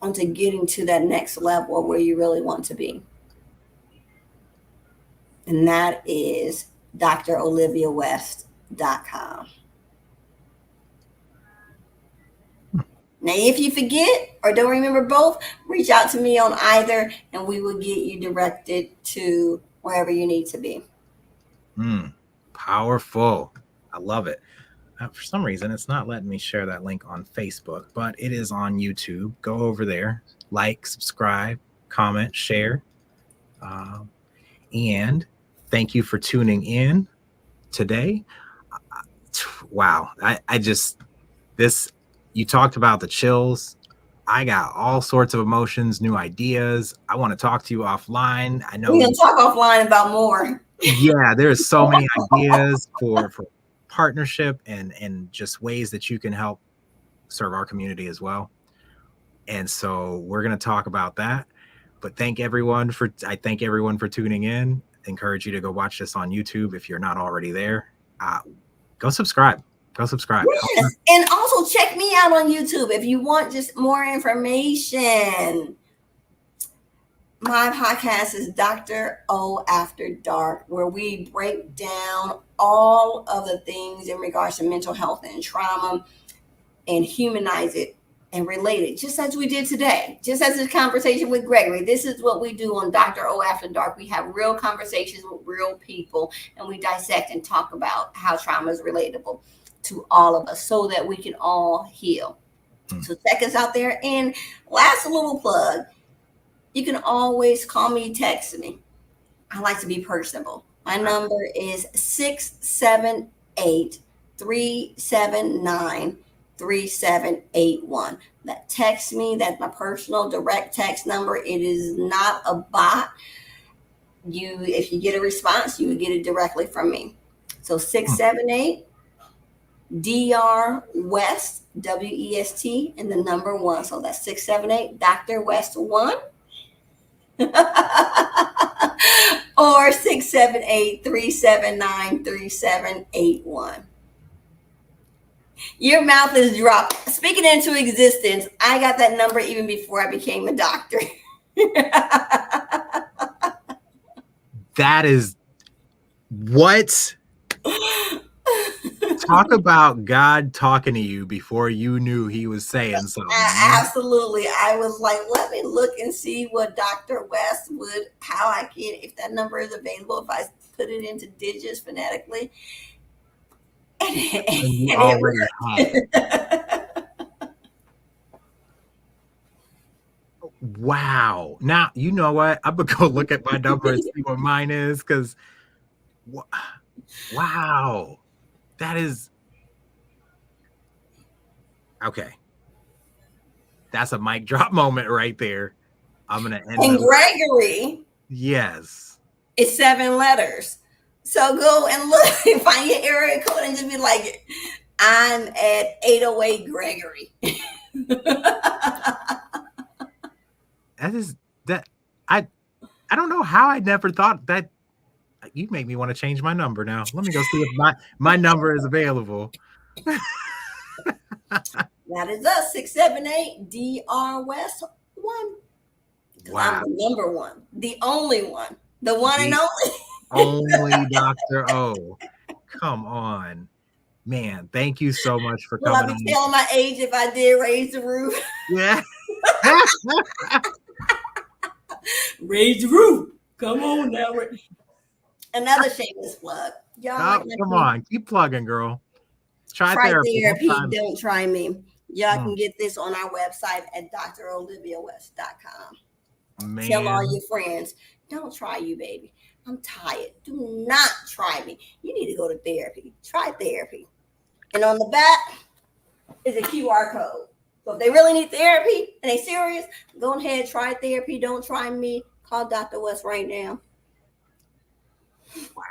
onto getting to that next level of where you really want to be. And that is droliviawest.com. Now, if you forget or don't remember both, reach out to me on either, and we will get you directed to wherever you need to be. Powerful. I love it. For some reason, it's not letting me share that link on Facebook, but it is on YouTube. Go over there, like, subscribe, comment, share. And thank you for tuning in today. Wow. You talked about the chills. I got all sorts of emotions, new ideas. I want to talk to you offline. I know we're going to talk offline about more. Yeah, there's so many ideas for partnership and just ways that you can help serve our community as well. And so we're going to talk about that. But I thank everyone for tuning in. Encourage you to go watch this on YouTube if you're not already there. Go subscribe. Yes. And also check me out on YouTube if you want just more information. My podcast is Dr. O After Dark, where we break down all of the things in regards to mental health and trauma and humanize it and relate it, just as we did today, just as a conversation with Gregory. This is what we do on Dr. O After Dark. We have real conversations with real people, and we dissect and talk about how trauma is relatable to all of us so that we can all heal. So check us out there. And last little plug, you can always call me, text me. I like to be personable. My number is 678-379-3781. That text me. That's my personal direct text number. It is not a bot. If you get a response, you would get it directly from me. So 678 Dr. West, West, and the number 1. So that's 678 Dr. West 1. Or 678-379-3781. Your mouth is dropped. Speaking into existence, I got that number even before I became a doctor. That is what? Talk about God talking to you before you knew he was saying something. Absolutely. I was like, let me look and see what Dr. West how I can, if that number is available, if I put it into digits phonetically. And you already had it. Wow. Now, you know what? I'm going to go look at my number and see what mine is, because wow. That is Okay. That's a mic drop moment right there. I'm going to end And the. Gregory Yes. is 7 letters. So go and look and find your area code and just be like, I'm at 808 Gregory. That is that. I don't know how I never thought that. You make me want to change my number now. Let me go see if my number is available. That is us, 678 DR West 1. Because I'm Wow. the number one, the only one, the one and The only. only Dr. O. Come on. Man, thank you so much for Will I coming be on. telling my age if I did raise the roof? Yeah. Raise the roof. Come on now. Another shameless plug. Y'all Oh, like come on. Keep plugging, girl. Try Try therapy. therapy. Don't try me. Y'all Mm, can get this on our website at droliviawest.com. Tell all man. your friends, don't try you, baby. I'm tired. Do not try me. You need to go to therapy. Try therapy. And on the back is a QR code. So if they really need therapy and they serious, go ahead, try therapy. Don't try me. Call Dr. West right now. Wow.